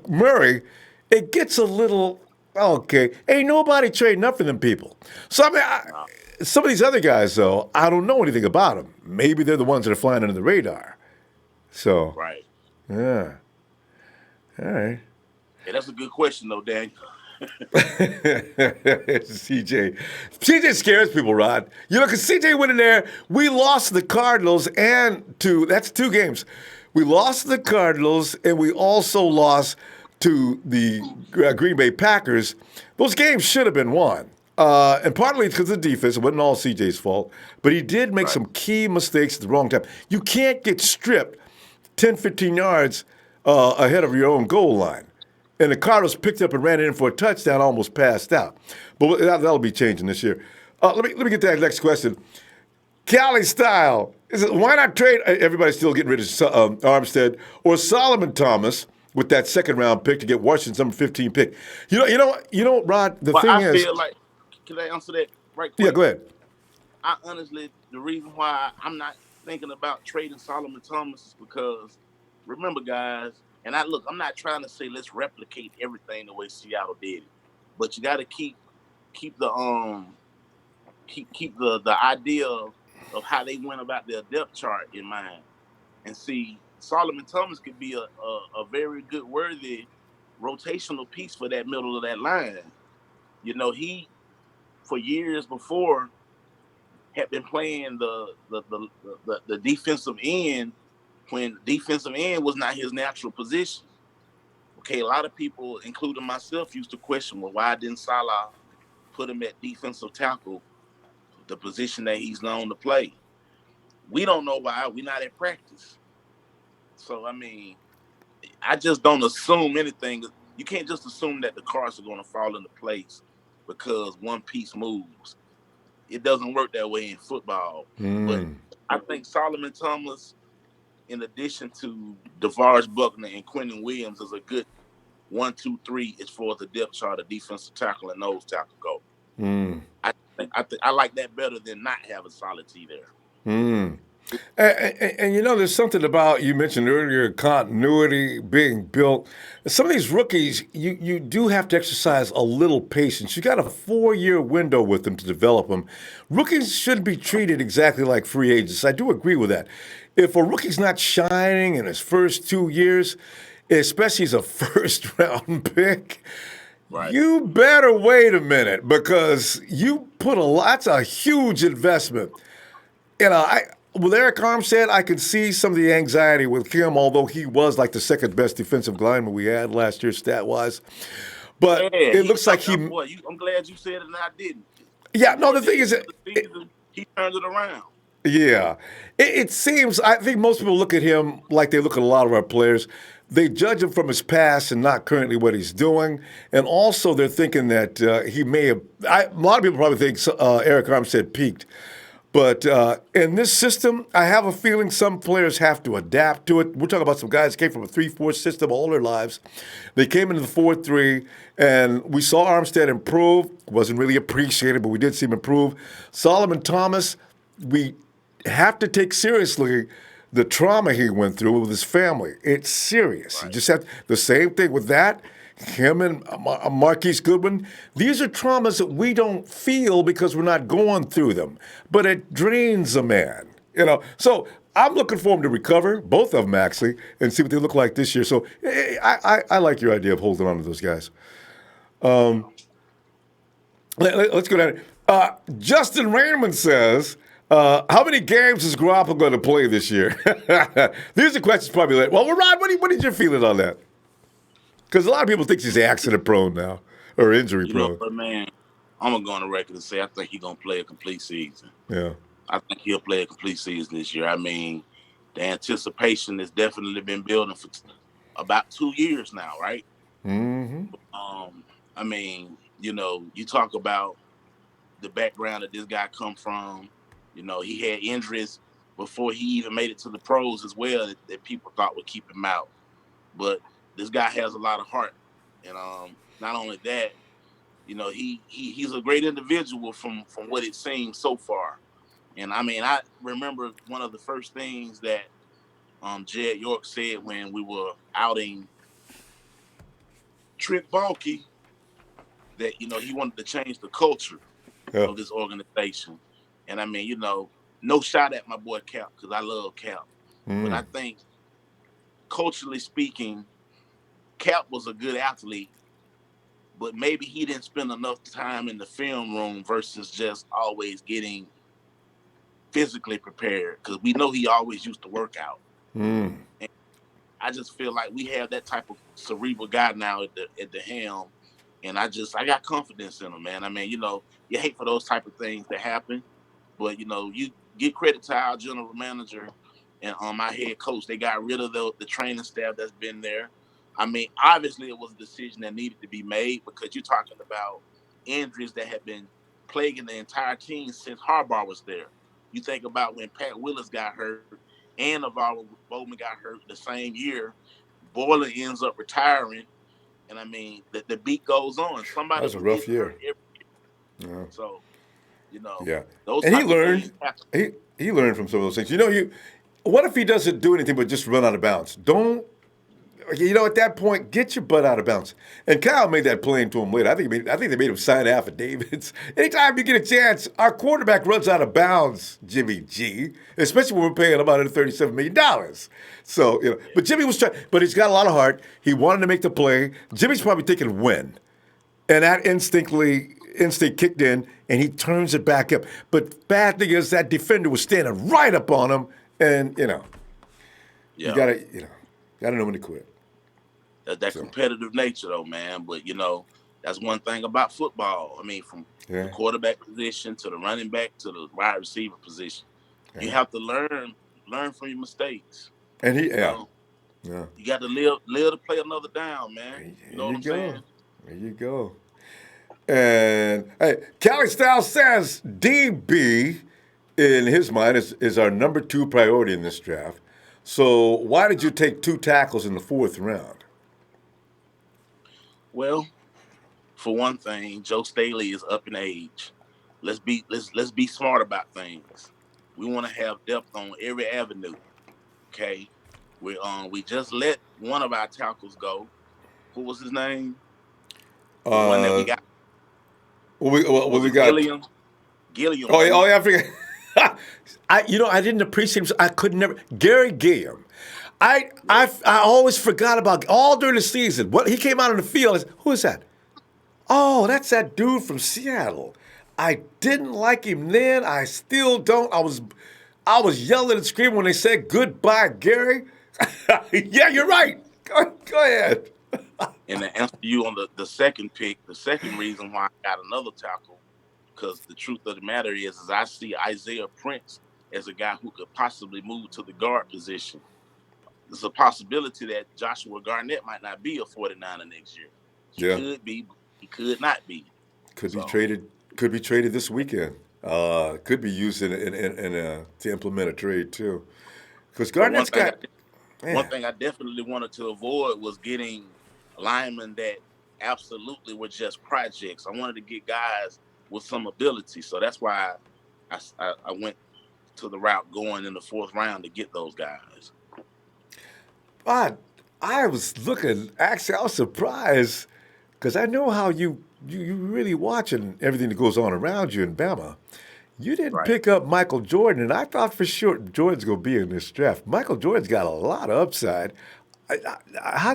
Murray, it gets a little... Okay, ain't nobody trading up for them people. So, I mean, some of these other guys, though, I don't know anything about them. Maybe they're the ones that are flying under the radar. So, yeah. All right. Yeah, that's a good question, though, Dan. CJ. CJ scares people, Rod. Because CJ went in there, we lost the Cardinals that's 2 games. We lost the Cardinals, and we also lost to the Green Bay Packers. Those games should have been won. And partly because of the defense. It wasn't all CJ's fault. But he did make some key mistakes at the wrong time. You can't get stripped 10, 15 yards ahead of your own goal line. And the Cardinals picked up and ran it in for a touchdown, almost passed out. But that'll be changing this year. Let me get to that next question. Cali style. Why not trade? Everybody's still getting rid of Armstead or Solomon Thomas with that second-round pick to get Washington's number 15 pick. You know, Rod, the thing I is... feel like, can I answer that right quick? Yeah, go ahead. I honestly, the reason why I'm not thinking about trading Solomon Thomas is because, remember, guys, and I'm not trying to say let's replicate everything the way Seattle did it, but you got to keep the idea of how they went about their depth chart in mind, and see Solomon Thomas could be a very good, worthy rotational piece for that middle of that line. He for years before had been playing the defensive end when defensive end was not his natural position. Okay, a lot of people, including myself, used to question, well, why didn't Salah put him at defensive tackle, the position that he's known to play? We don't know why. We're not at practice. So, I mean, I just don't assume anything. You can't just assume that the cards are going to fall into place because one piece moves. It doesn't work that way in football. But I think Solomon Thomas, in addition to DeVarge Buckner and Quentin Williams, is a good 1, 2, 3 as far as the depth chart of defensive tackle and nose tackle go. I like that better than not having solid T there. And there's something about, you mentioned earlier, continuity being built. Some of these rookies, you do have to exercise a little patience. You got a 4-year window with them to develop them. Rookies shouldn't be treated exactly like free agents. I do agree with that. If a rookie's not shining in his first 2 years, especially as a first-round pick, you better wait a minute because you put that's a huge investment. With Eric Armstead, I can see some of the anxiety with him, although he was like the second best defensive lineman we had last year, stat-wise. But it looks like I'm glad you said it and I didn't. Yeah, no, the thing is, he turned it around. Yeah. It seems, I think most people look at him like they look at a lot of our players. They judge him from his past and not currently what he's doing. And also they're thinking that he may have, a lot of people probably think Eric Armstead peaked. But in this system, I have a feeling some players have to adapt to it. We're talking about some guys that came from a 3-4 system all their lives. They came into the 4-3, and we saw Armstead improve. Wasn't really appreciated, but we did see him improve. Solomon Thomas, we have to take seriously the trauma he went through with his family. It's serious. You just have the same thing with that. Him and Marquise Goodwin, these are traumas that we don't feel because we're not going through them. But it drains a man, So I'm looking for them to recover, both of them actually, and see what they look like this year. So I like your idea of holding on to those guys. Let's go down. Justin Raymond says, how many games is Garoppolo going to play this year? These are questions probably like, well, Rod, what is your feeling on that? Because a lot of people think he's accident prone now or injury You know prone. what, man? I'm gonna go on the record and say I think he's gonna play a complete season. Yeah. I think he'll play a complete season this year. I mean, the anticipation has definitely been building for about 2 years now, right? Mm-hmm. I mean, you talk about the background that this guy come from. He had injuries before he even made it to the pros as well that people thought would keep him out. But this guy has a lot of heart, and not only that, he's a great individual from what it seems so far. And I mean, I remember one of the first things that Jed York said when we were outing Trent Baalke, that he wanted to change the culture Yeah. of this organization. And I mean, no shot at my boy Cap, because I love Cap. But I think culturally speaking, Cap was a good athlete, but maybe he didn't spend enough time in the film room versus just always getting physically prepared, because we know he always used to work out. And I just feel like we have that type of cerebral guy now at the helm, and I got confidence in him, man. I mean, you hate for those type of things to happen, but you give credit to our general manager and my head coach. They got rid of the training staff that's been there. I mean, obviously it was a decision that needed to be made, because you're talking about injuries that have been plaguing the entire team since Harbaugh was there. You think about when Pat Willis got hurt and Navarro Bowman got hurt the same year. Boiler ends up retiring, and I mean the beat goes on. That Somebody was a was rough getting year. hurt every year. Yeah. So Yeah. those And he type of things learned. happen. He learned from some of those things. What if he doesn't do anything but just run out of bounds? Don't. At that point, get your butt out of bounds. And Kyle made that plain to him later. I think they made him sign affidavits. Anytime you get a chance, our quarterback runs out of bounds, Jimmy G, especially when we're paying him $137 million. So, but Jimmy was trying, but he's got a lot of heart. He wanted to make the play. Jimmy's probably thinking win. And that instinct kicked in, and he turns it back up. But bad thing is that defender was standing right up on him, and you Yeah. gotta know when to quit. That competitive nature, though, man. But that's one thing about football. I mean, from the quarterback position to the running back to the wide receiver position, you have to learn from your mistakes. And You got to live to play another down, man. You know what I'm saying? There you go. And hey, Cali Style says DB in his mind is our number 2 priority in this draft. So why did you take 2 tackles in the 4th round? Well, for one thing, Joe Staley is up in age. Let's be smart about things. We want to have depth on every avenue. Okay, we just let one of our tackles go. Who was his name? The one that we got. What we got? Gilliam. Gilliam. Oh yeah, I forget. I didn't appreciate him. I could never. Gary Gilliam. I always forgot about all during the season. What he came out on the field. Who is that? Oh, that's that dude from Seattle. I didn't like him then. I still don't. I was yelling and screaming when they said goodbye, Gary. Yeah, you're right. Go ahead. And to answer you on the second pick, the second reason why I got another tackle, because the truth of the matter is I see Isaiah Prince as a guy who could possibly move to the guard position. There's a possibility that Joshua Garnett might not be a 49er next year. He could be, but he could not be. Could be traded. Could be traded this weekend. Could be used to implement a trade too. Because Garnett's one thing I definitely wanted to avoid was getting linemen that absolutely were just projects. I wanted to get guys with some ability, so that's why I went to the route going in the 4th round to get those guys. I was looking. Actually, I was surprised because I know how you really watching everything that goes on around you in Bama. You didn't pick up Michael Jordan, and I thought for sure Jordan's going to be in this draft. Michael Jordan's got a lot of upside. I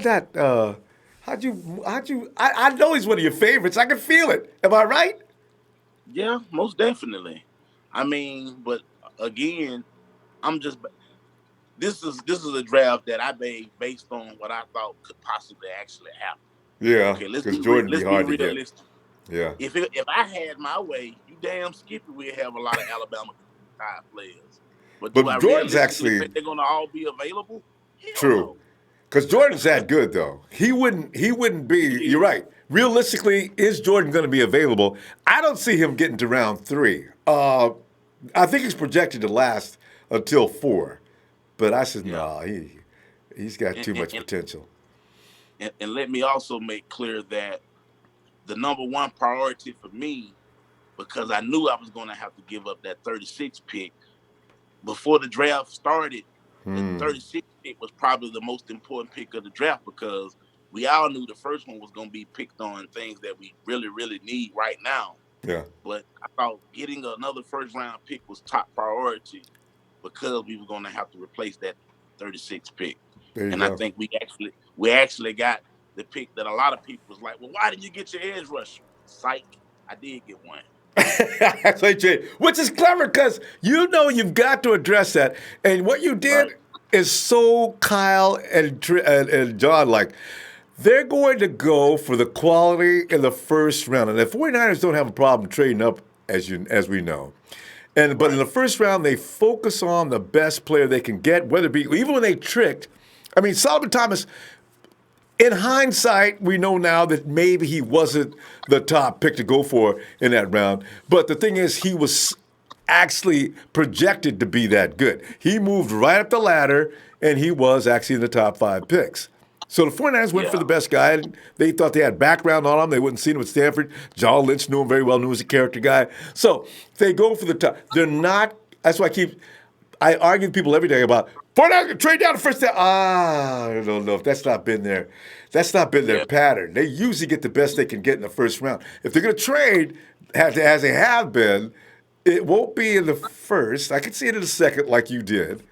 know he's one of your favorites. I can feel it. Am I right? Yeah, most definitely. I mean, but again, I'm just this is a draft that I made based on what I thought could possibly actually happen. Yeah, Okay, because Jordan be let's be hard to get. realistic. Yeah. If I had my way, you damn Skippy, we'd have a lot of Alabama type players. But do I But Jordan's realistically actually think they're gonna all be available? Hell true. no. Because Jordan's that good though. He wouldn't be, He you're is. right. Realistically, is Jordan going to be available? I don't see him getting to round three. I think he's projected to last until four. But I said, Yeah. no, he's got And too and, much and, potential. and let me also make clear that the number one priority for me, because I knew I was gonna have to give up that 36 pick before the draft started. The 36th pick was probably the most important pick of the draft because we all knew the first one was going to be picked on things that we really, really need right now. Yeah. But I thought getting another first round pick was top priority because we were going to have to replace that 36th pick. There you And I go. think we actually got the pick that a lot of people was like, well, why didn't you get your edge rusher? Psych, I did get one. Which is clever because you know you've got to address that. And what you did Right. is so Kyle and John like. They're going to go for the quality in the first round. And the 49ers don't have a problem trading up, as we know. But in Right. the first round, they focus on the best player they can get, whether it be even when they tricked. I mean, Solomon Thomas, in hindsight, we know now that maybe he wasn't the top pick to go for in that round. But the thing is, he was actually projected to be that good. He moved right up the ladder, and he was actually in the top five picks. So the 49ers went for Yeah. the best guy. They thought they had background on him. They wouldn't see him at Stanford. John Lynch knew him very well, knew he was a character guy. So they go for the top. They're not, that's why I argue with people every day about 49ers trade down the first down. I don't know if that's not been their, Yeah. pattern. They usually get the best they can get in the first round. If they're going to trade, as they have been, it won't be in the first. I could see it in the second, like you did,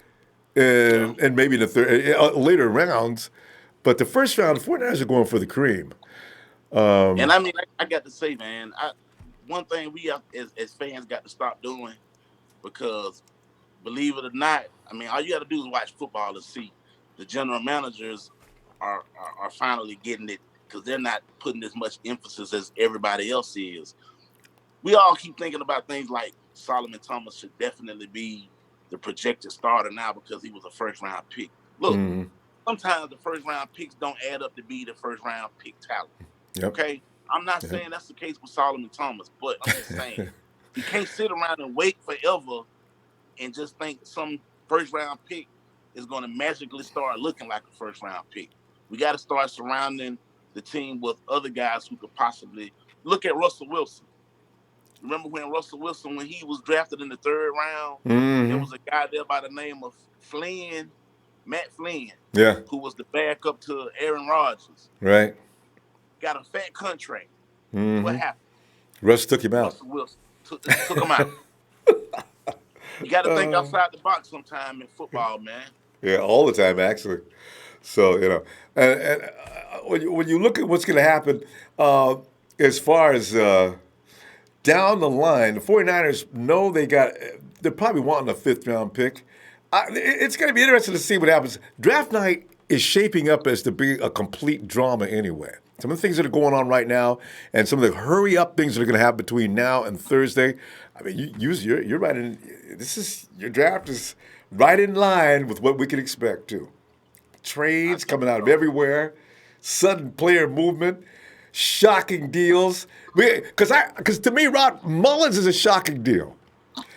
Yeah. and maybe in the third, later rounds. But the first round, the 49ers are going for the cream. And I mean, I got to say, man, one thing we have, as fans got to stop doing because believe it or not, I mean, all you got to do is watch football and see the general managers are finally getting it because they're not putting as much emphasis as everybody else is. We all keep thinking about things like Solomon Thomas should definitely be the projected starter now because he was a first round pick. Look, sometimes the first round picks don't add up to be the first round pick talent. Yep. Okay, I'm not Yep. saying that's the case with Solomon Thomas, but I'm just saying you can't sit around and wait forever and just think some first round pick is going to magically start looking like a first round pick. We got to start surrounding the team with other guys who could possibly look at Russell Wilson. Remember when Russell Wilson, when he was drafted in the third round, there was a guy there by the name of Matt Flynn, Yeah. who was the backup to Aaron Rodgers. Right. Got a fat contract. What happened? Russ took him out. Russell Wilson took him out. You got to think outside the box sometime in football, man. Yeah, all the time, actually. So, when you look at what's going to happen as far as down the line, the 49ers know they're probably wanting a fifth round pick. It's going to be interesting to see what happens. Draft night is shaping up as to be a complete drama anyway. Some of the things that are going on right now, and some of the hurry up things that are going to happen between now and Thursday. I mean, you're right in. Your draft is right in line with what we can expect too. I Trades think coming out of so. everywhere, sudden player movement, shocking deals. Because to me, Rod Mullins is a shocking deal.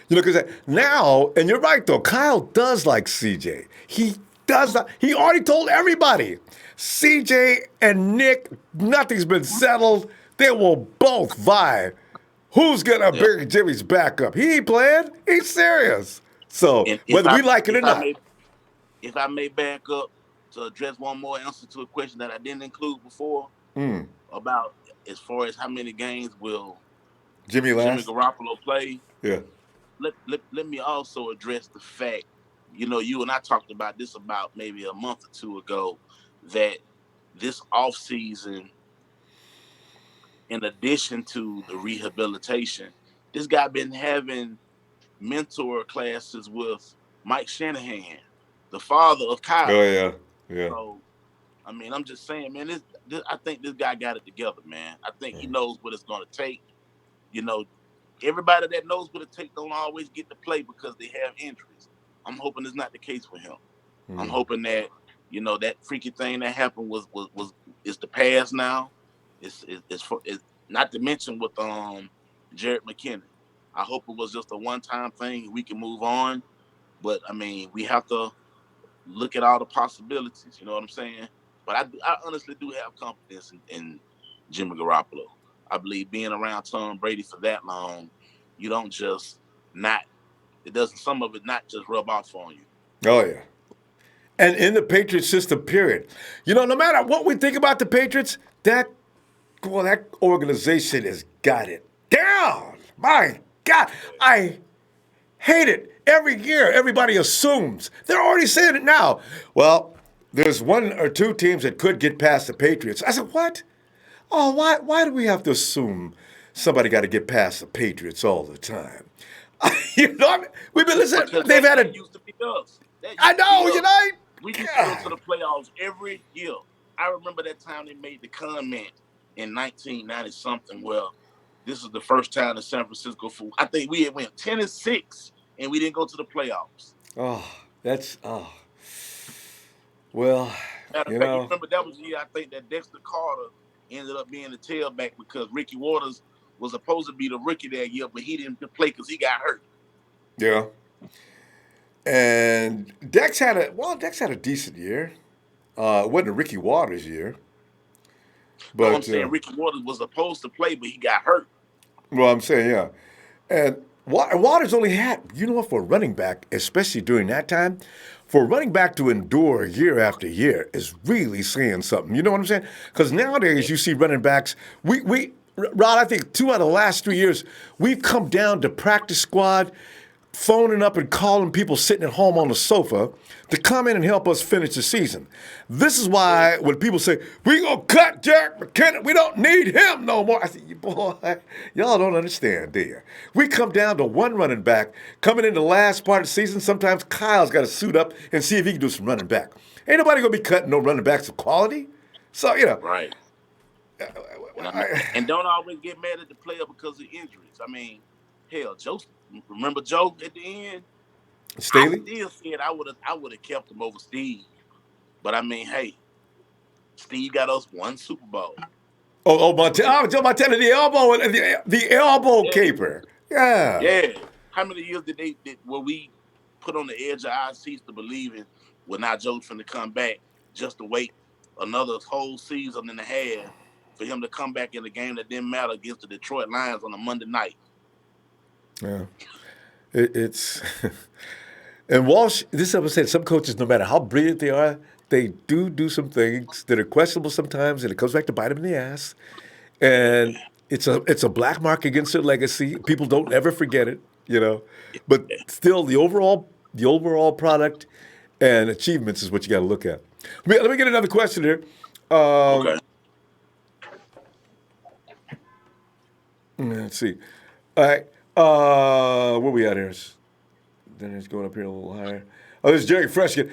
Because now, and you're right though, Kyle does like CJ. He does not. He already told everybody, CJ and Nick, nothing's been settled. They will both vie. Who's gonna Yeah. be Jimmy's backup? He ain't playing. He's serious. So And whether we like it or if I not, may if I may back up to address one more answer to a question that I didn't include before about as far as how many games will Jimmy Jimmy last. Garoppolo play, Yeah. let me also address the fact, you and I talked about this about maybe a month or two ago, that this offseason, in addition to the rehabilitation, This guy been having mentor classes with Mike Shanahan, the father of Oh Kyler. yeah, yeah. So I mean, I'm just saying, man. This I think this guy got it together, man. I think he knows what it's going to take. You know, everybody that knows what it takes don't always get to play because they have injuries. I'm hoping it's not the case for him. I'm hoping that that freaky thing that happened was is the past now. It's not to mention with Jared McKinnon. I hope it was just a one time thing. We can move on, but I mean we have to look at all the possibilities. You know what I'm saying? But I honestly do have confidence in Jimmy Garoppolo. I believe being around Tom Brady for that long, you don't just not. It doesn't. Some of it not just rub off on you. Oh yeah. And in the Patriot system, period. No matter what we think about the Patriots, that organization has got it down. My God, I hate it. Every year, everybody assumes. They're already saying it now. Well, there's one or two teams that could get past the Patriots. I said, what? Oh, why do we have to assume somebody got to get past the Patriots all the time? We've been listening. Because They've had that a. used to be us. That I used to be know, us. We used to go to God. the playoffs every year. I remember that time they made the comment in 1990 something. Well, this is the first time the San Francisco Fool. I think we had went 10-6 and we didn't go to the playoffs. Oh, well, Matter of you fact, you know. remember that was the year I think that Dexter Carter ended up being the tailback because Ricky Waters was supposed to be the rookie that year, but he didn't play because he got hurt. Yeah. And Dex had a decent year. It wasn't a Ricky Waters year, No, I'm but saying Ricky Waters was supposed to play, but he got hurt. well, I'm saying yeah. And Waters only had, what, for a running back, especially during that time, for a running back to endure year after year is really saying something. You know what I'm saying? Because nowadays you see running backs. Rod, I think 2 out of the last 3 years, we've come down to practice squad, phoning up and calling people sitting at home on the sofa to come in and help us finish the season. This is why when people say, we gonna cut Jack McKinnon, we don't need him no more. I say, boy, y'all don't understand, do you? We come down to one running back coming in the last part of the season. Sometimes Kyle's got to suit up and see if he can do some running back. Ain't nobody gonna be cutting no running backs of quality. So, Right. And don't always get mad at the player because of injuries. I mean, hell, Joe. Remember Joe at the end? I Staley? still said I would have kept him over Steve. But I mean, hey, Steve got us one Super Bowl. Montana. Oh, Joe Montana, the elbow Yeah, caper. Yeah. yeah. How many years were we put on the edge of our seats to believing we're not Joe's finna come back just to wait another whole season and a half for him to come back in the game that didn't matter against the Detroit Lions on a Monday night? Yeah. It's and Walsh. This is what I'm saying. Some coaches, no matter how brilliant they are, they do some things that are questionable sometimes, and it comes back to bite them in the ass. And it's a black mark against their legacy. People don't ever forget it. But still, the overall product and achievements is what you got to look at. Let me get another question here. Okay. Let's see. All right. Where we at here? Then it's going up here a little higher. Oh, there's Jerry Fresh. Did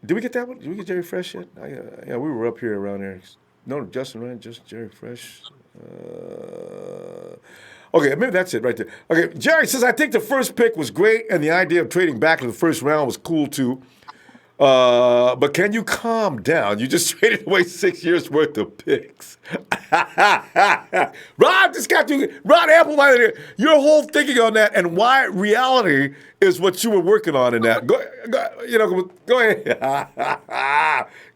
we get that one? Did we get Jerry Fresh yet? Yeah, we were up here around there. No, Justin Ryan, just Jerry Fresh. Okay, maybe that's it right there. Okay, Jerry says, I think the first pick was great, and the idea of trading back in the first round was cool too. But can you calm down? You just traded away 6 years worth of picks. Rod just got you. Rod Applewhite, your whole thinking on that and why reality is what you were working on in that. Go ahead.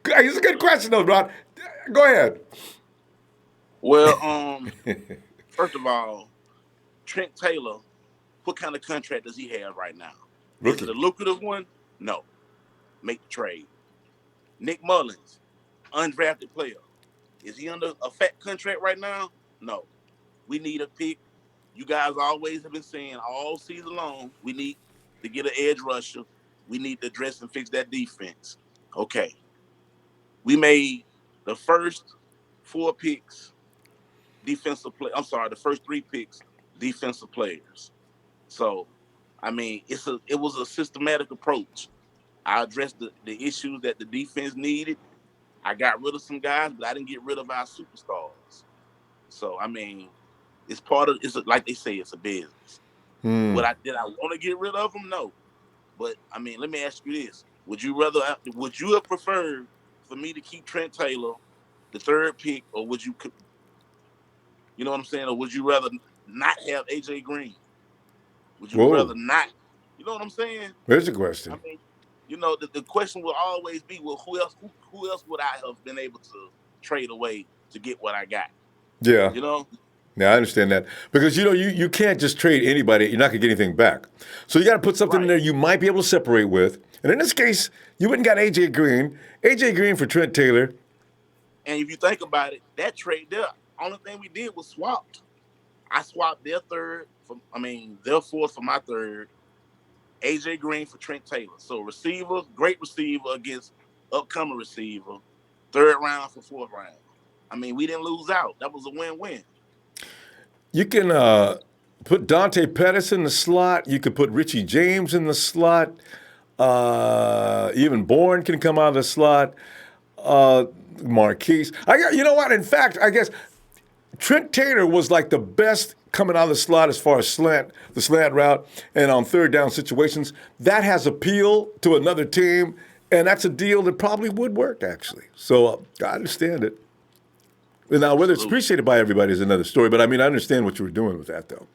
It's a good question though, Rod. Go ahead. Well, first of all, Trent Taylor, what kind of contract does he have right now? Is it a Rookie. lucrative one? No. Make the trade. Nick Mullins, undrafted player. Is he under a fat contract right now? No. We need a pick. You guys always have been saying all season long, we need to get an edge rusher. We need to address and fix that defense. Okay. We made the first 4 picks defensive play. I'm sorry, the first 3 picks defensive players. So, I mean, it was a systematic approach. I addressed the issues that the defense needed. I got rid of some guys, but I didn't get rid of our superstars. So, I mean, like they say, it's a business. Hmm. Did I want to get rid of them? No. But I mean, let me ask you this: would you have preferred for me to keep Trent Taylor, the third pick, or you know what I'm saying, or would you rather not have AJ Green? Would you rather Whoa. not? You know what I'm saying? There's a I question. mean, the question will always be, well, who else would I have been able to trade away to get what I got? Yeah. You know, Yeah, I understand that because you can't just trade anybody. You're not gonna get anything back. So you got to put something in right? there you might be able to separate with. And in this case, you went and got AJ Green. AJ Green for Trent Taylor. And if you think about it, that trade there, only thing we did was swapped. I swapped their fourth for my third. AJ Green for Trent Taylor. So receiver, great receiver against upcoming receiver. Third round for fourth round. I mean, we didn't lose out. That was a win-win. You can put Dante Pettis in the slot. You could put Richie James in the slot. Even Bourne can come out of the slot. Uh, Marquise. You know what? In fact, I guess Trent Taylor was like the best coming out of the slot as far as the slant route, and on third down situations. That has appeal to another team, and that's a deal that probably would work actually. So I understand it. Now, whether it's Absolutely. appreciated by everybody is another story, but I mean, I understand what you were doing with that, though.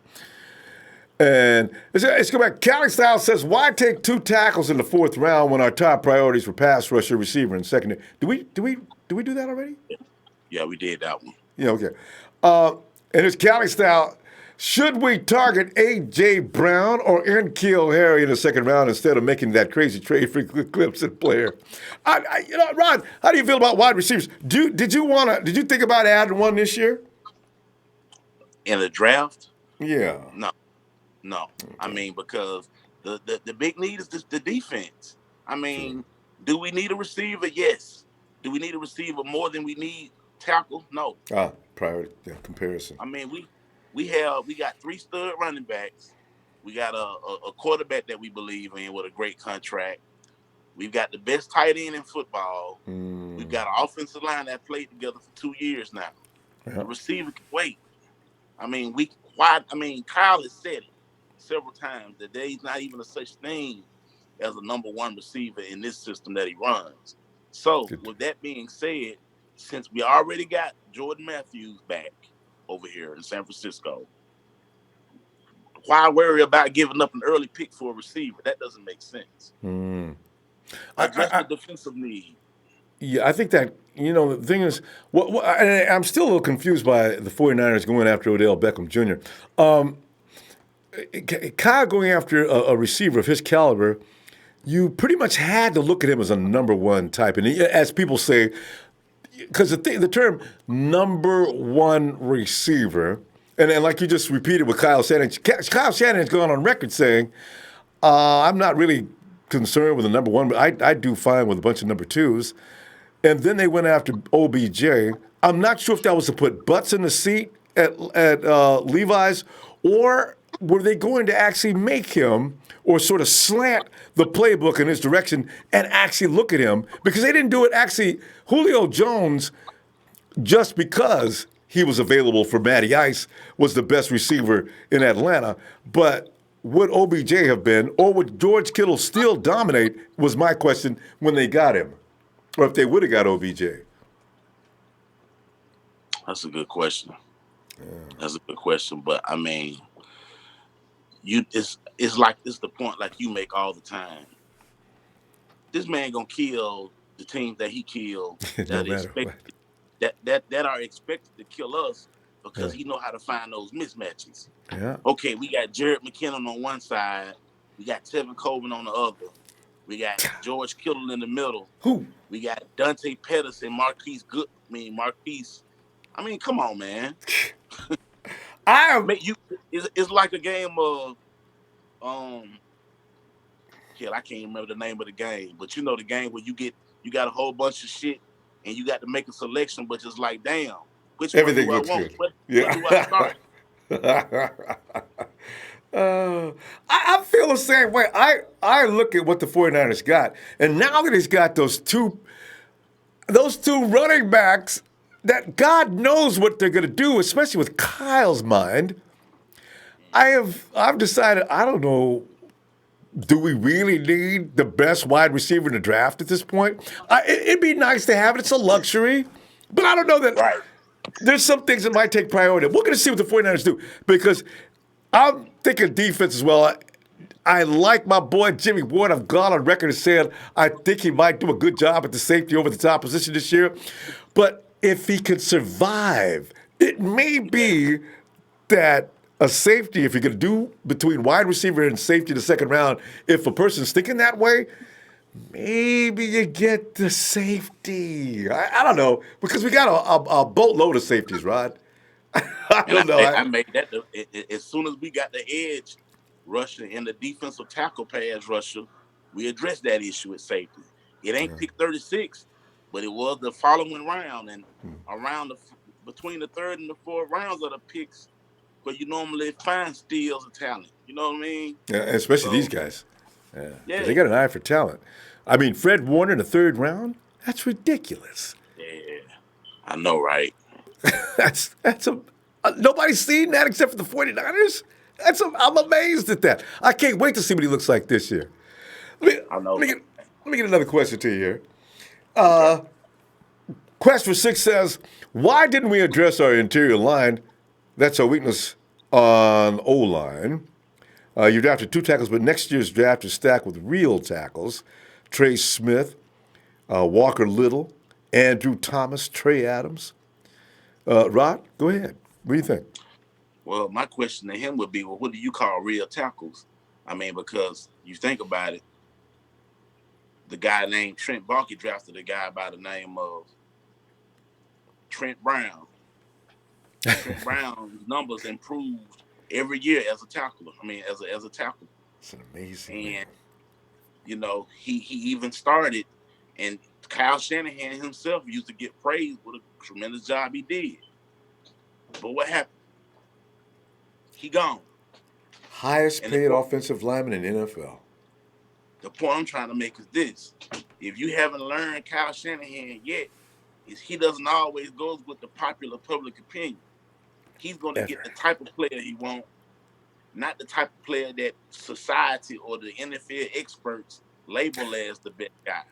And let's go back. Cali Style says, why take two tackles in the fourth round when our top priorities were pass rusher, receiver, and secondary? Do we do that already? Yeah, we did that one. Yeah, okay. And it's Cali Style. Should we target A.J. Brown or N'Keal Harry in the second round instead of making that crazy trade for Clemson player? Ron, how do you feel about wide receivers? Did you think about adding one this year? In the draft, Yeah. no, no. I Okay. mean, because the big need is the defense. I True. mean, do we need a receiver? Yes. Do we need a receiver more than we need tackle? No. Priority, yeah, comparison. I mean, we got three stud running backs. We got a quarterback that we believe in with a great contract. We've got the best tight end in football. We've Mm, got an offensive line that played together for 2 years now. yeah. The receiver can wait. I mean, Kyle has said it several times that there's not even a such thing as a number one receiver in this system that he runs. So, Good. with that being said, since we already got Jordan Matthews back over here in San Francisco, why worry about giving up an early pick for a receiver? That doesn't make sense. Mm. I, Address I, the I, defensive need. yeah, I think that, the thing is, I'm still a little confused by the 49ers going after Odell Beckham Jr. Um, Kyle going after a receiver of his caliber, you pretty much had to look at him as a number one type. And as people say, because the term number one receiver, and like you just repeated with Kyle Shanahan, Kyle Shanahan's gone on record saying, I'm not really concerned with the number one, but I do fine with a bunch of number twos. And then they went after OBJ. I'm not sure if that was to put butts in the seat at Levi's, or were they going to actually make him or sort of slant the playbook in his direction and actually look at him? Because they didn't do it actually. Julio Jones, just because he was available for Matty Ice, was the best receiver in Atlanta. But would OBJ have been, or would George Kittle still dominate, was my question when they got him? Or if they would have got OBJ. That's a good question. That's a good question. But I mean, it's like it's the point like you make all the time. This man gonna kill the teams that he killed No that matter what. expect that are expected to kill us Yeah. because he know how to find those mismatches. Yeah. Okay, we got Jared McKinnon on one side, we got Tevin Coleman on the other, we got George Kittle in the middle, Who? we got Dante Pettis and Marquise Good. Marquise. I mean, come on, man. I am. Make you. It's like a game of um. Hell, I can't remember the name of the game, but you know the game where you got a whole bunch of shit and you got to make a selection, but just like damn, which one Everything do I looks want? good. What do I Yeah. start? I feel the same way. I look at what the 49ers got, and now that he's got those two running backs that God knows what they're going to do, especially with Kyle's mind. I've decided I don't know. Do we really need the best wide receiver in the draft at this point? It'd be nice to have it. It's a luxury, but I don't know that. Right. There's some things that might take priority. We're going to see what the 49ers do because I'm thinking defense as well. I like my boy Jimmy Ward. I've gone on record as saying I think he might do a good job at the safety over the top position this year. But if he can survive, it may be that a safety, if you're going to do between wide receiver and safety in the second round, if a person's thinking that way, maybe you get the safety. I don't know, because we got a boatload of safeties, Rod. I And don't know. I made that as soon as we got the edge rusher and the defensive tackle pass rusher, we addressed that issue at safety. It ain't pick 36, but it was the following round, and around between the third and the fourth rounds of the picks, where you normally find steals of talent. You know what I mean? Yeah, especially these guys. Yeah. Yeah. They got an eye for talent. I mean, Fred Warner in the third round? That's ridiculous. Yeah, I know, right? that's nobody's seen that except for the 49ers. I'm amazed at that. I can't wait to see what he looks like this year. I know. Let me get another question to you here. Quest for Six says, why didn't we address our interior line? That's our weakness on O-line. You drafted 2 tackles, but next year's draft is stacked with real tackles. Trey Smith, Walker Little, Andrew Thomas, Trey Adams. Rod, go ahead. What do you think? Well, my question to him would be, well, what do you call real tackles? I mean, because you think about it, the guy named Trent Baalke drafted a guy by the name of Trent Brown. Trent Brown's numbers improved every year as a tackler. I mean, as a tackle. It's amazing. And, man. you know, he even started, and Kyle Shanahan himself used to get praised for the tremendous job he did. But what happened? He gone. Highest paid offensive lineman in NFL. The point I'm trying to make is this. If you haven't learned Kyle Shanahan yet, is he doesn't always go with the popular public opinion. He's going to get the type of player he wants, not the type of player that society or the NFL experts label as the best guy.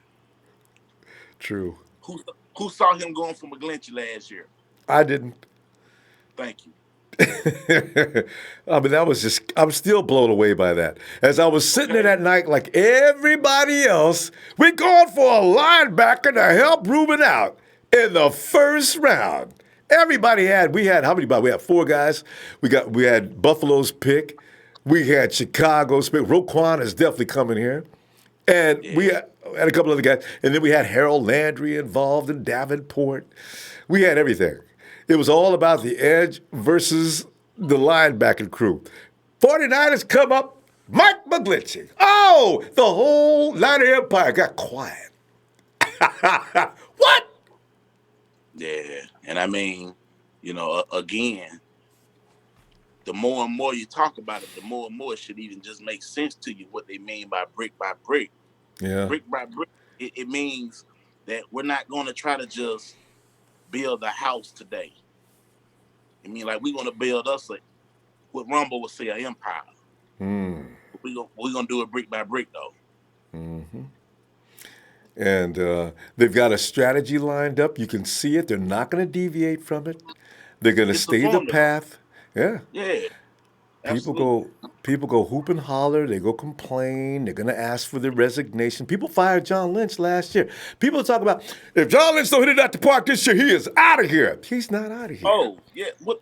True. Who saw him going for McGlinchey last year? I didn't. Thank you. I mean, I'm still blown away by that. As I was sitting there that night, like everybody else, we're going for a linebacker to help Ruben out in the first round. We had how many? We had 4 guys. We had Buffalo's pick. We had Chicago's pick. Roquan is definitely coming here. And we had a couple other guys. And then we had Harold Landry involved in Davenport. We had everything. It was all about the edge versus the linebacking crew. 49ers come up, Mike McGlinchey. Oh, the whole Niner Empire got quiet. What? Yeah, and I mean, you know, again, the more and more you talk about it, the more and more it should even just make sense to you what they mean by brick. Yeah. Brick by brick, it means that we're not going to try to just build a house today. I mean, like, we're going to build us what Ronbo would say, an empire. We're going to do it brick by brick, though. Mm-hmm. And they've got a strategy lined up. You can see it. They're not going to deviate from it. They're going to stay the path. Yeah. Yeah. People go hoop and holler. They go complain. They're going to ask for their resignation. People fired John Lynch last year. People talk about, if John Lynch don't hit it at the park this year, he is out of here. He's not out of here. Oh, yeah. What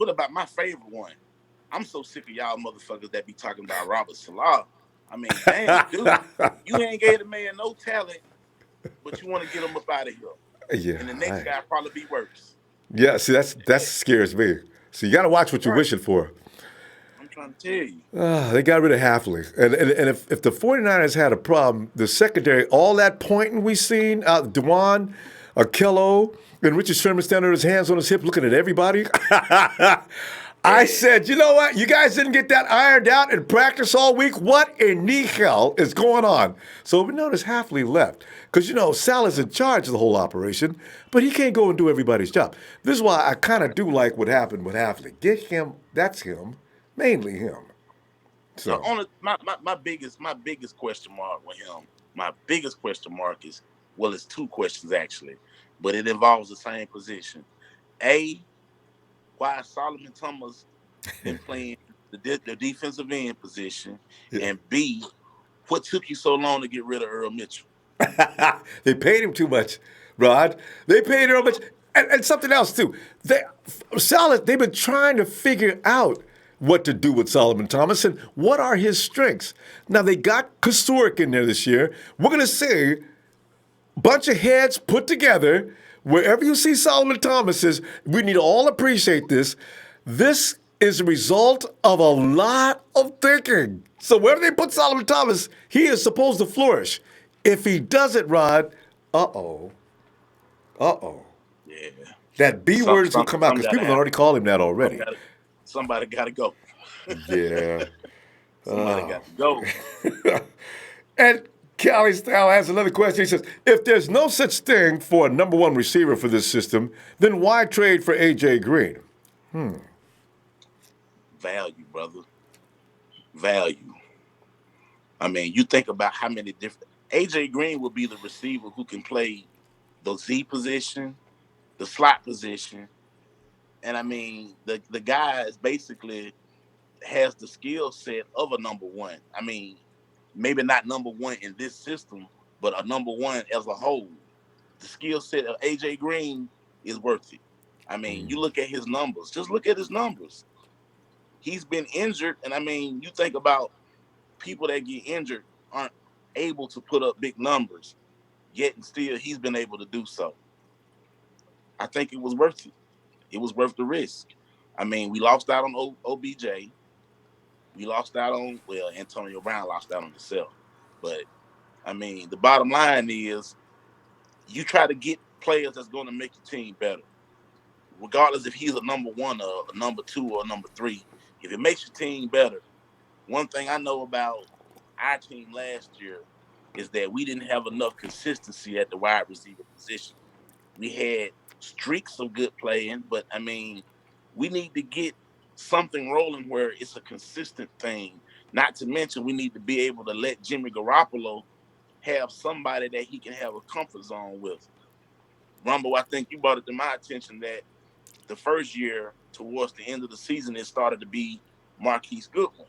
about my favorite one? I'm so sick of y'all motherfuckers that be talking about Robert Salah. I mean, damn, dude, you ain't gave the man no talent, but you want to get him up out of here. Yeah. And the next guy probably be worse. Yeah, see, that scares me. So you got to watch what you're wishing for. I'm trying to tell you. They got rid of Halfley. And if the 49ers had a problem, the secondary, all that pointing we seen out, Dewan, Akello, and Richard Sherman standing with his hands on his hip looking at everybody, I And said, you know what? You guys didn't get that ironed out in practice all week. What in the hell is going on? So we noticed Halfley left because Sal is in charge of the whole operation, but he can't go and do everybody's job. This is why I kind of do like what happened with Halfley. Get him. That's him. Mainly him. the So only my biggest question mark with him, my biggest question mark is, well, it's two questions actually, but it involves the same position. A, why Solomon Thomas been playing the defensive end position, yeah. and B, what took you so long to get rid of Earl Mitchell? They paid him too much, Rod. They paid him too much. And something else, too. They've been trying to figure out what to do with Solomon Thomas and what are his strengths. Now, they got Kasurik in there this year. We're going to see a bunch of heads put together. Wherever you see Solomon Thomas is, we need to all appreciate this. This is a result of a lot of thinking. So wherever they put Solomon Thomas, he is supposed to flourish. If he doesn't, Rod, uh-oh, uh-oh. Yeah, That B some word is going some to come out some because gotta people have already happen. called him that Some already. gotta somebody gotta go. Yeah. Somebody got to go. And Callie Style has another question. He says, if there's no such thing for a number one receiver for this system, then why trade for A.J. Green? Value, brother. Value. I mean, you think about how many different AJ Green will be the receiver who can play the Z position, the slot position, and I mean the guy is basically has the skill set of a number one. I mean, maybe not number one in this system, but a number one as a whole. The skill set of AJ Green is worth it. I mean, you look at his numbers. Just look at his numbers. He's been injured, and I mean, you think about people that get injured aren't able to put up big numbers, yet and still he's been able to do so. I think it was worth it. It was worth the risk. I mean, we lost out on OBJ. We lost out on, well, Antonio Brown lost out on himself. But I mean, the bottom line is you try to get players that's going to make your team better, regardless if he's a number one or a number two or a number three. If it makes your team better, one thing I know about our team last year is that we didn't have enough consistency at the wide receiver position. We had streaks of good playing, but I mean, we need to get something rolling where it's a consistent thing. Not to mention, we need to be able to let Jimmy Garoppolo have somebody that he can have a comfort zone with. Rumble, I think you brought it to my attention that the first year, towards the end of the season, it started to be Marquise Goodwin.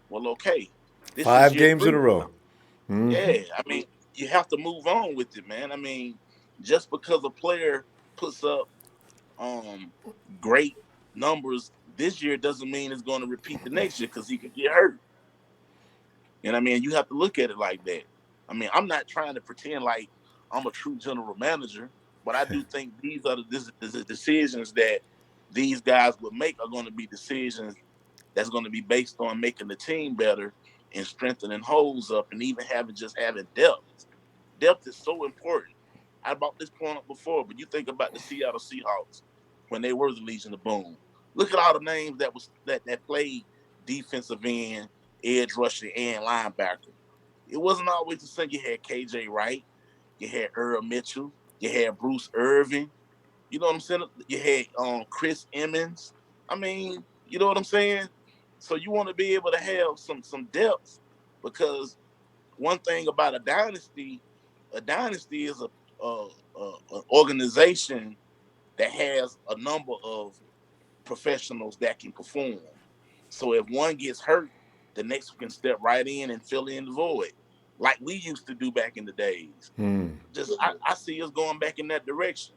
Well, okay, this is Five year games in three a row. now. Yeah, I mean, you have to move on with it, man. I mean, just because a player puts up um great numbers this year doesn't mean it's going to repeat the next year because he could get hurt. And I mean, you have to look at it like that. I mean, I'm not trying to pretend like I'm a true general manager, but I do think these are the decisions that these guys would make are going to be decisions that's going to be based on making the team better and strengthening holes up and even having depth. Depth is so important. I brought this point up before, but you think about the Seattle Seahawks when they were the Legion of Boom. Look at all the names that played defensive end, edge rusher, and linebacker. It wasn't always the same. You had KJ Wright, you had Earl Mitchell, you had Bruce Irvin. You know what I'm saying? You had Chris Emmons. I mean, you know what I'm saying? So you want to be able to have some depth because one thing about a dynasty is an organization that has a number of professionals that can perform. So if one gets hurt, the next one can step right in and fill in the void, like we used to do back in the days. Just I see us going back in that direction.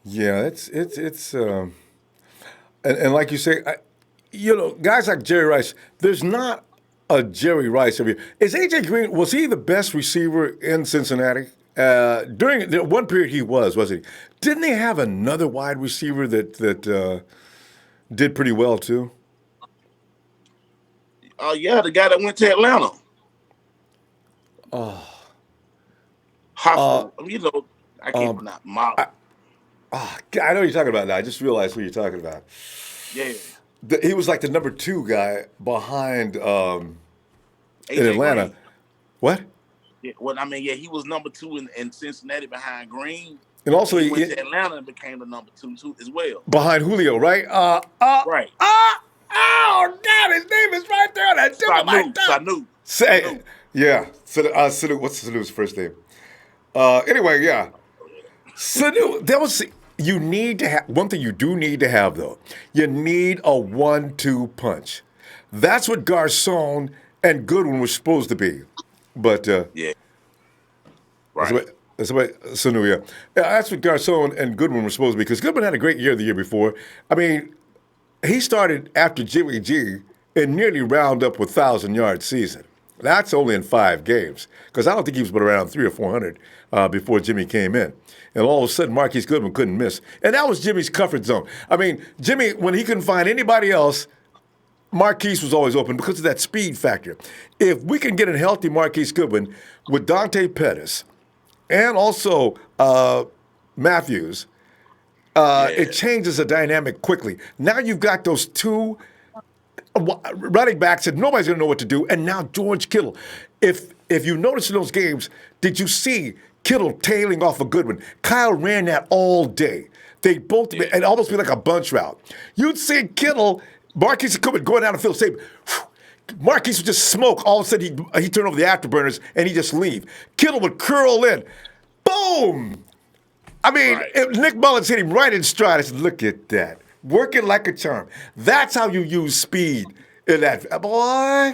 Yeah, and like you say, guys like Jerry Rice. There's not a Jerry Rice every year. Is AJ Green? Was he the best receiver in Cincinnati? During the one period, he was he? Didn't they have another wide receiver that did pretty well too? Oh yeah, the guy that went to Atlanta, Hoffa. You know, I can't pronounce Mop. I know what you're talking about now. I just realized what you're talking about. Yeah, He was like the number two guy behind in AJ Atlanta. Green. What? Yeah, well, I mean, yeah, he was number two in Cincinnati behind Green. And also Then he went to Atlanta and became the number two too, as well. behind Julio, right? Right. Oh, God, his name is right there on the tip of my tongue. Say, Sanu. yeah. Sanu, what's Sanu's first name? Anyway, yeah. Sanu, that was, you need to have, one thing you do need to have, though. You need a 1-2 punch. That's what Garcon and Goodwin were supposed to be. But, Yeah, That's right. what Sanu, yeah. Yeah, that's what Garcon and Goodwin were supposed to be because Goodwin had a great year the year before. I mean, he started after Jimmy G and nearly round up with 1,000-yard season. That's only in 5 games because I don't think he was but around 300 or 400 before Jimmy came in. And all of a sudden, Marquise Goodwin couldn't miss. And that was Jimmy's comfort zone. I mean, Jimmy, when he couldn't find anybody else, Marquise was always open because of that speed factor. If we can get a healthy Marquise Goodwin with Dante Pettis, and also Matthews, it Yeah, changes the dynamic quickly. Now you've got those two running backs that nobody's going to know what to do, and now George Kittle. If you notice in those games, did you see Kittle tailing off a Goodwin? Kyle ran that all day. They both, yeah, it almost be like a bunch route. You'd see Kittle, Marquise Goodwin going down the field, say, Marquise would just smoke. All of a sudden, he turned over the afterburners and he just leave. Kittle would curl in. Boom! I mean, right. Nick Mullins hit him right in stride. I said, look at that. Working like a charm. That's how you use speed in that. Boy.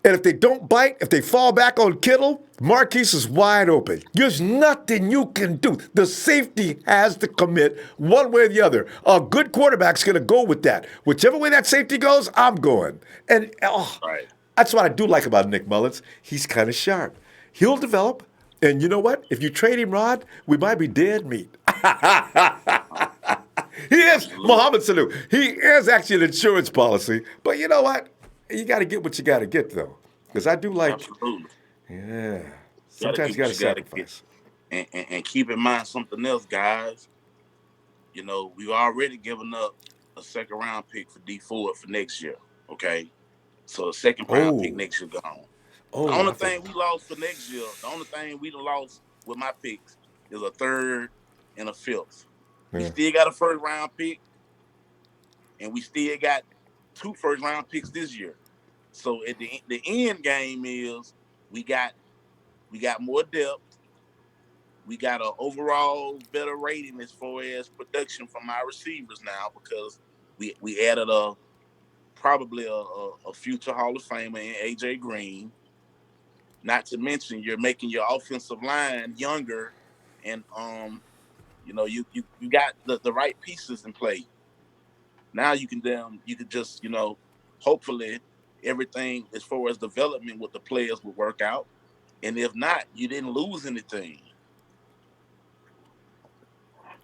And if they don't bite, if they fall back on Kittle, Marquise is wide open. There's nothing you can do. The safety has to commit one way or the other. A good quarterback's going to go with that. Whichever way that safety goes, I'm going. And Right. that's what I do like about Nick Mullins. He's kind of sharp. He'll develop. And you know what? If you trade him, Rod, we might be dead meat. He is Absolutely. Mohamed Sanu. He is actually an insurance policy. But you know what? You got to get what you got to get, though. Because I do like, Absolutely. yeah, Got to sometimes get you got what to you got to get. sacrifice. And keep in mind something else, guys. You know, we've already given up a second round pick for D Ford for next year. Okay. So the second round pick Oh, next year gone. The oh, only I think, thing we lost for next year, the only thing we done lost with my picks is a third and a fifth. We yeah, still got a first round pick, and we still got 2 first round picks this year. So at the end game is we got we got more depth. We got an overall better rating as far as production from our receivers now because we added a probably a future Hall of Famer in AJ Green. Not to mention you're making your offensive line younger, and you know you got the right pieces in play. Now you can just hopefully everything as far as development with the players will work out, and if not, you didn't lose anything.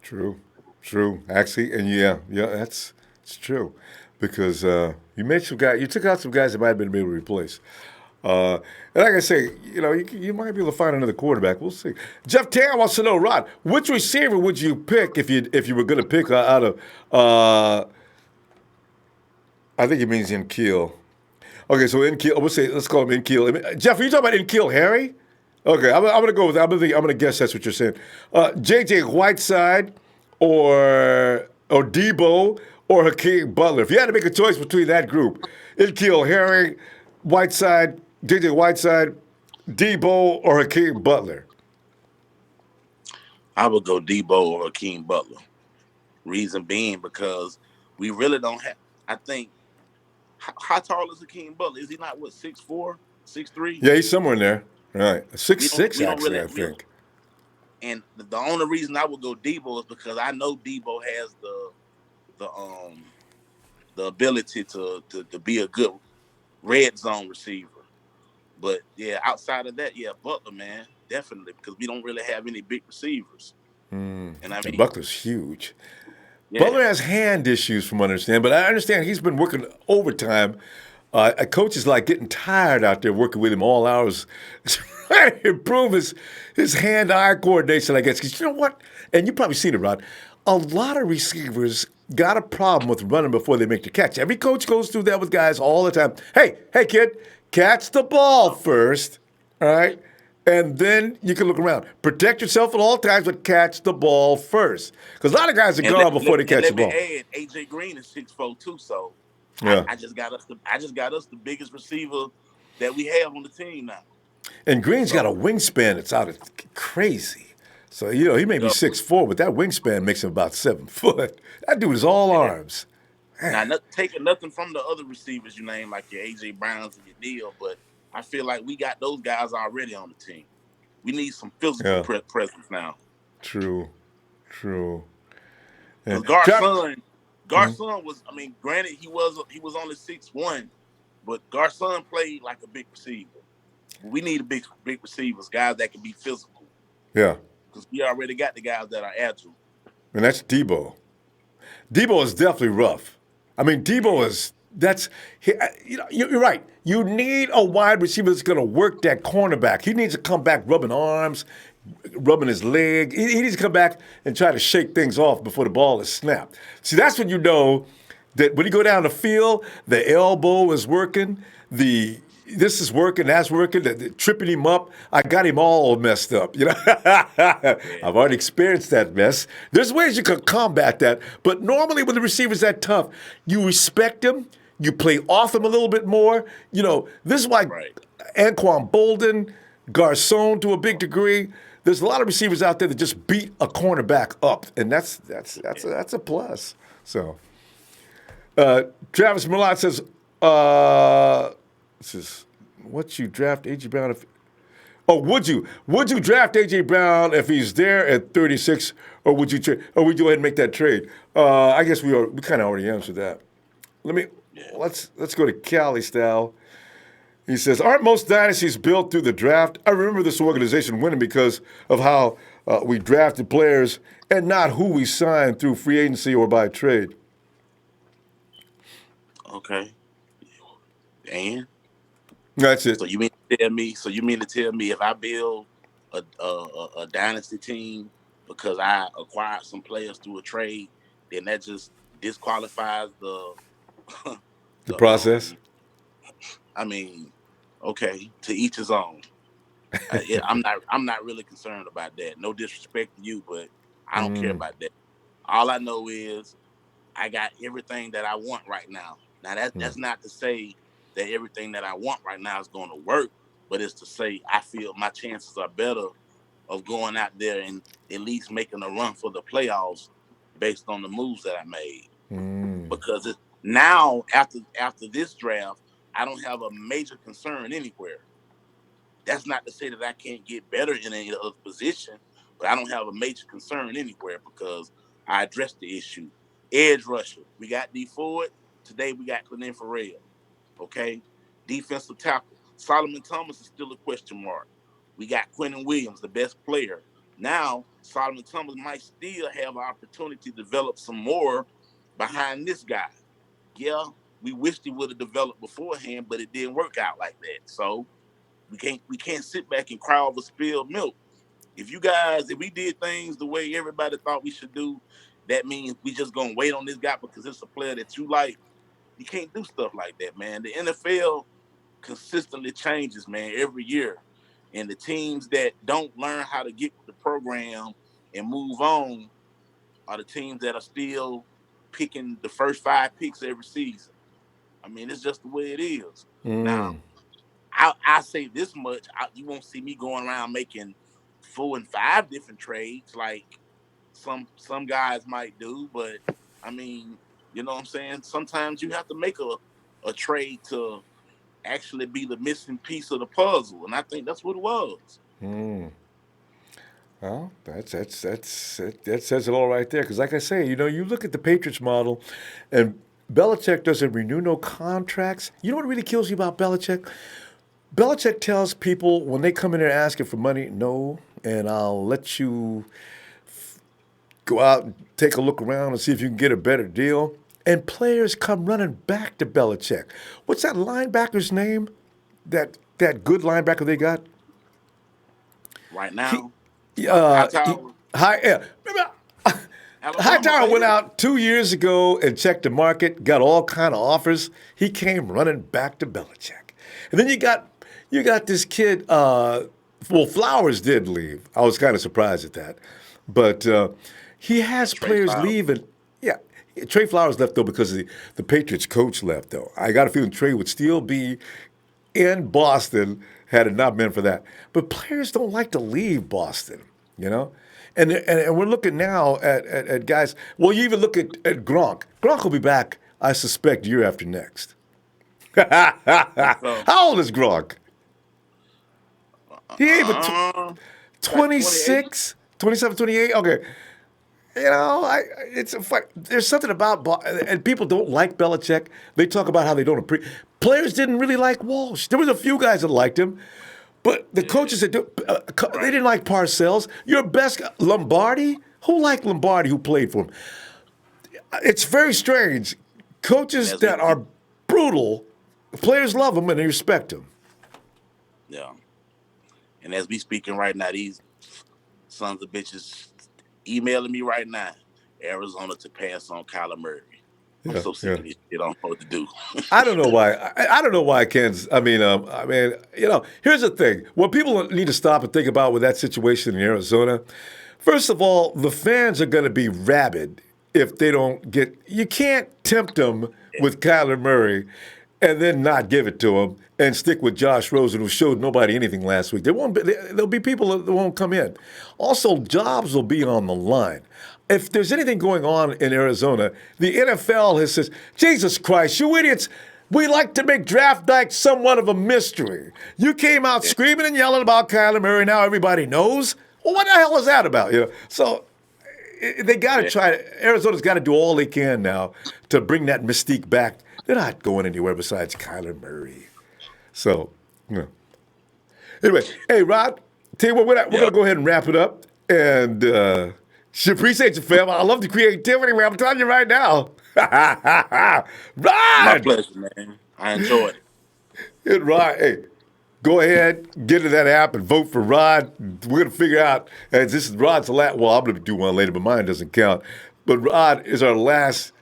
true, true. Actually, and yeah, that's it's true. Because you made some guys, you took out some guys that might have been able to replace. And like I say, you might be able to find another quarterback. We'll see. Jeff Tan wants to know, Rod, which receiver would you pick if you were going to pick out of? I think it means in Kiel. Okay, so in Kiel, let's call him in Kiel. Jeff, are you talking about in Kiel Harry? Okay, I'm going to go with. I'm going to guess that's what you're saying. J.J. Whiteside, or Debo, or Hakeem Butler. If you had to make a choice between that group, in Kiel Harry, Whiteside, J.J. Whiteside, Debo, or Hakeem Butler. I would go Debo or Hakeem Butler. Reason being because we really don't have. I think how tall is Hakeem Butler? Is he not what 6'4", 6'3"? Yeah, he's somewhere in there. Right, six six We don't actually, really I think. and the only reason I would go Debo is because I know Debo has the the ability to be a good red zone receiver. But yeah, outside of that, yeah, Butler, man, definitely because we don't really have any big receivers. And I And mean, Butler's huge. yeah, Butler has hand issues, from what I understand, but I understand he's been working overtime A coach is like getting tired out there working with him all hours, trying to improve his hand-eye coordination, I guess. Because you know what? And you probably seen it, Rod. A lot of receivers got a problem with running before they make the catch. Every coach goes through that with guys all the time. Hey, kid, catch the ball first, all right? And then you can look around. Protect yourself at all times, but catch the ball first. Because a lot of guys are gone before they catch the ball. Let me add, AJ Green is 6'4" too, so Yeah. I just got us the biggest receiver that we have on the team now. And Green's got a wingspan that's out of crazy. So, he may be 6'4", but that wingspan makes him about 7 foot. That dude is all arms. Now, taking nothing from the other receivers you name, like your A.J. Browns and your Neal, but I feel like we got those guys already on the team. We need some physical presence now. True. Because Garson was, granted he was only 6'1", but Garson played like a big receiver. We need big receivers, guys that can be physical. Yeah. Because we already got the guys that are agile. And that's Debo. Debo is definitely rough. Debo is, you're right. You need a wide receiver that's going to work that cornerback. He needs to come back rubbing arms, rubbing his leg. He needs to come back and try to shake things off before the ball is snapped. See, that's when you know that when you go down the field, the elbow is working, this is working, that's working, tripping him up. I got him all messed up. I've already experienced that mess. There's ways you can combat that, but normally when the receiver's that tough, you respect him, you play off him a little bit more. This is why Anquan Bolden, Garcon to a big degree. There's a lot of receivers out there that just beat a cornerback up, and that's a plus. So, Travis Millot says, what you draft A.J. Brown if? Oh, would you draft A.J. Brown if he's there at 36, or would you go ahead and make that trade? I guess we kind of already answered that. Let's go to Cali style. He says, aren't most dynasties built through the draft? I remember this organization winning because of how we drafted players and not who we signed through free agency or by trade. Okay. And that's it. So you mean to tell me if I build a dynasty team because I acquired some players through a trade, then that just disqualifies the process? Okay, to each his own. I'm not really concerned about that. No disrespect to you, but I don't care about that. All I know is I got everything that I want right now. Now that's not to say that everything that I want right now is going to work, but it's to say I feel my chances are better of going out there and at least making a run for the playoffs based on the moves that I made. Because now after this draft, I don't have a major concern anywhere. That's not to say that I can't get better in any other position, but I don't have a major concern anywhere because I addressed the issue. Edge rusher, we got D Ford. Today we got Clelin Ferrell. Okay, defensive tackle Solomon Thomas is still a question mark. We got Quentin Williams, the best player. Now Solomon Thomas might still have an opportunity to develop some more behind this guy. Yeah, we wished he would have developed beforehand, but it didn't work out like that. So we can't sit back and cry over spilled milk. If we did things the way everybody thought we should do, that means we just gonna wait on this guy because it's a player that you like. You can't do stuff like that, man. The NFL consistently changes, man, every year. And the teams that don't learn how to get with the program and move on are the teams that are still picking the first 5 picks every season. It's just the way it is. Now, I say this much: you won't see me going around making 4 and 5 different trades like some guys might do. But you know what I'm saying? Sometimes you have to make a trade to actually be the missing piece of the puzzle, and I think that's what it was. Well, that says it all right there. Because, like I say, you look at the Patriots model, and Belichick doesn't renew no contracts. You know what really kills you about Belichick? Belichick tells people when they come in there asking for money, no, and I'll let you go out and take a look around and see if you can get a better deal. and players come running back to Belichick. What's that linebacker's name? That good linebacker they got? Right He, now, uh, he, Hightower, remember, Alabama, Hightower went baby. out 2 years ago and checked the market, got all kind of offers. He came running back to Belichick, and then you got this kid. Well, Flowers did leave. I was kind of surprised at that, but he has Trey players Flowers. leaving. Yeah, Trey Flowers left though because the Patriots coach left though. I got a feeling Trey would still be in Boston had it not been for that. But players don't like to leave Boston, you know? And we're looking now at guys. Well, you even look at Gronk. Gronk will be back, I suspect, year after next. Think so. How old is Gronk? He ain't but Like 28. 26, 27, 28. Okay. It's a fight. There's something about and people don't like Belichick. They talk about how they don't appreciate. Players didn't really like Walsh. There was a few guys that liked him, but the coaches that they Right. didn't like Parcells. Your best Lombardi. Who liked Lombardi? Who played for him? It's very strange. And Coaches as we that speak, are brutal, players love them and they respect them. yeah. And as we speaking right now, these sons of bitches emailing me right now. Arizona to pass on Kyler Murray. I'm Yeah, so sick yeah. of this shit. I don't know what to do. I don't know why. I don't know why Kansas. Here's the thing. What people need to stop and think about with that situation in Arizona. First of all, the fans are going to be rabid if they don't get. You can't tempt them with Kyler Murray and then not give it to him and stick with Josh Rosen, who showed nobody anything last week. There'll be people that won't come in. Also, jobs will be on the line. If there's anything going on in Arizona, the NFL has says, Jesus Christ, you idiots. We like to make draft night somewhat of a mystery. You came out screaming and yelling about Kyler Murray. Now everybody knows. Well, what the hell is that about? So they got to Yeah. try. Arizona's got to do all they can now to bring that mystique back. They're not going anywhere besides Kyler Murray. So, anyway, hey Rod, tell you what, we're Yep. gonna go ahead and wrap it up. And appreciate you, fam. I love the creativity, man. I'm telling you right now. My Rod, pleasure, man. I enjoyed it. Rod, hey. Go ahead, get into that app and vote for Rod. We're going to figure out, as this is Rod's last, well, I'm going to do one later, but mine doesn't count. But Rod is our last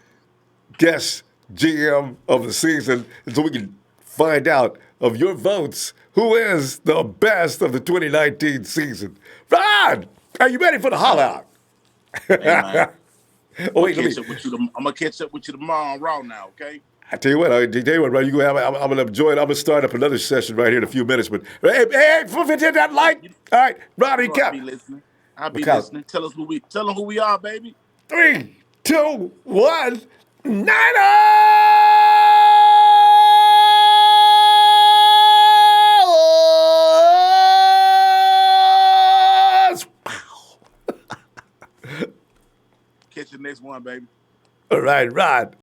guest GM of the season, and so we can find out of your votes who is the best of the 2019 season. Rod, are you ready for the holler out? Hey, man. Oh, wait, let me. I'm gonna catch up with you tomorrow on Raw now, okay? I tell you what, Rod, you gonna have, I'm gonna enjoy it. I'm gonna start up another session right here in a few minutes. But hey, hit that light. All right, Rod, You he know I'll count. be listening. I'll be McCall. listening. Tell them who we are, baby. 3, 2, 1. Niners! Wow. Catch you next one, baby. All right, Rod.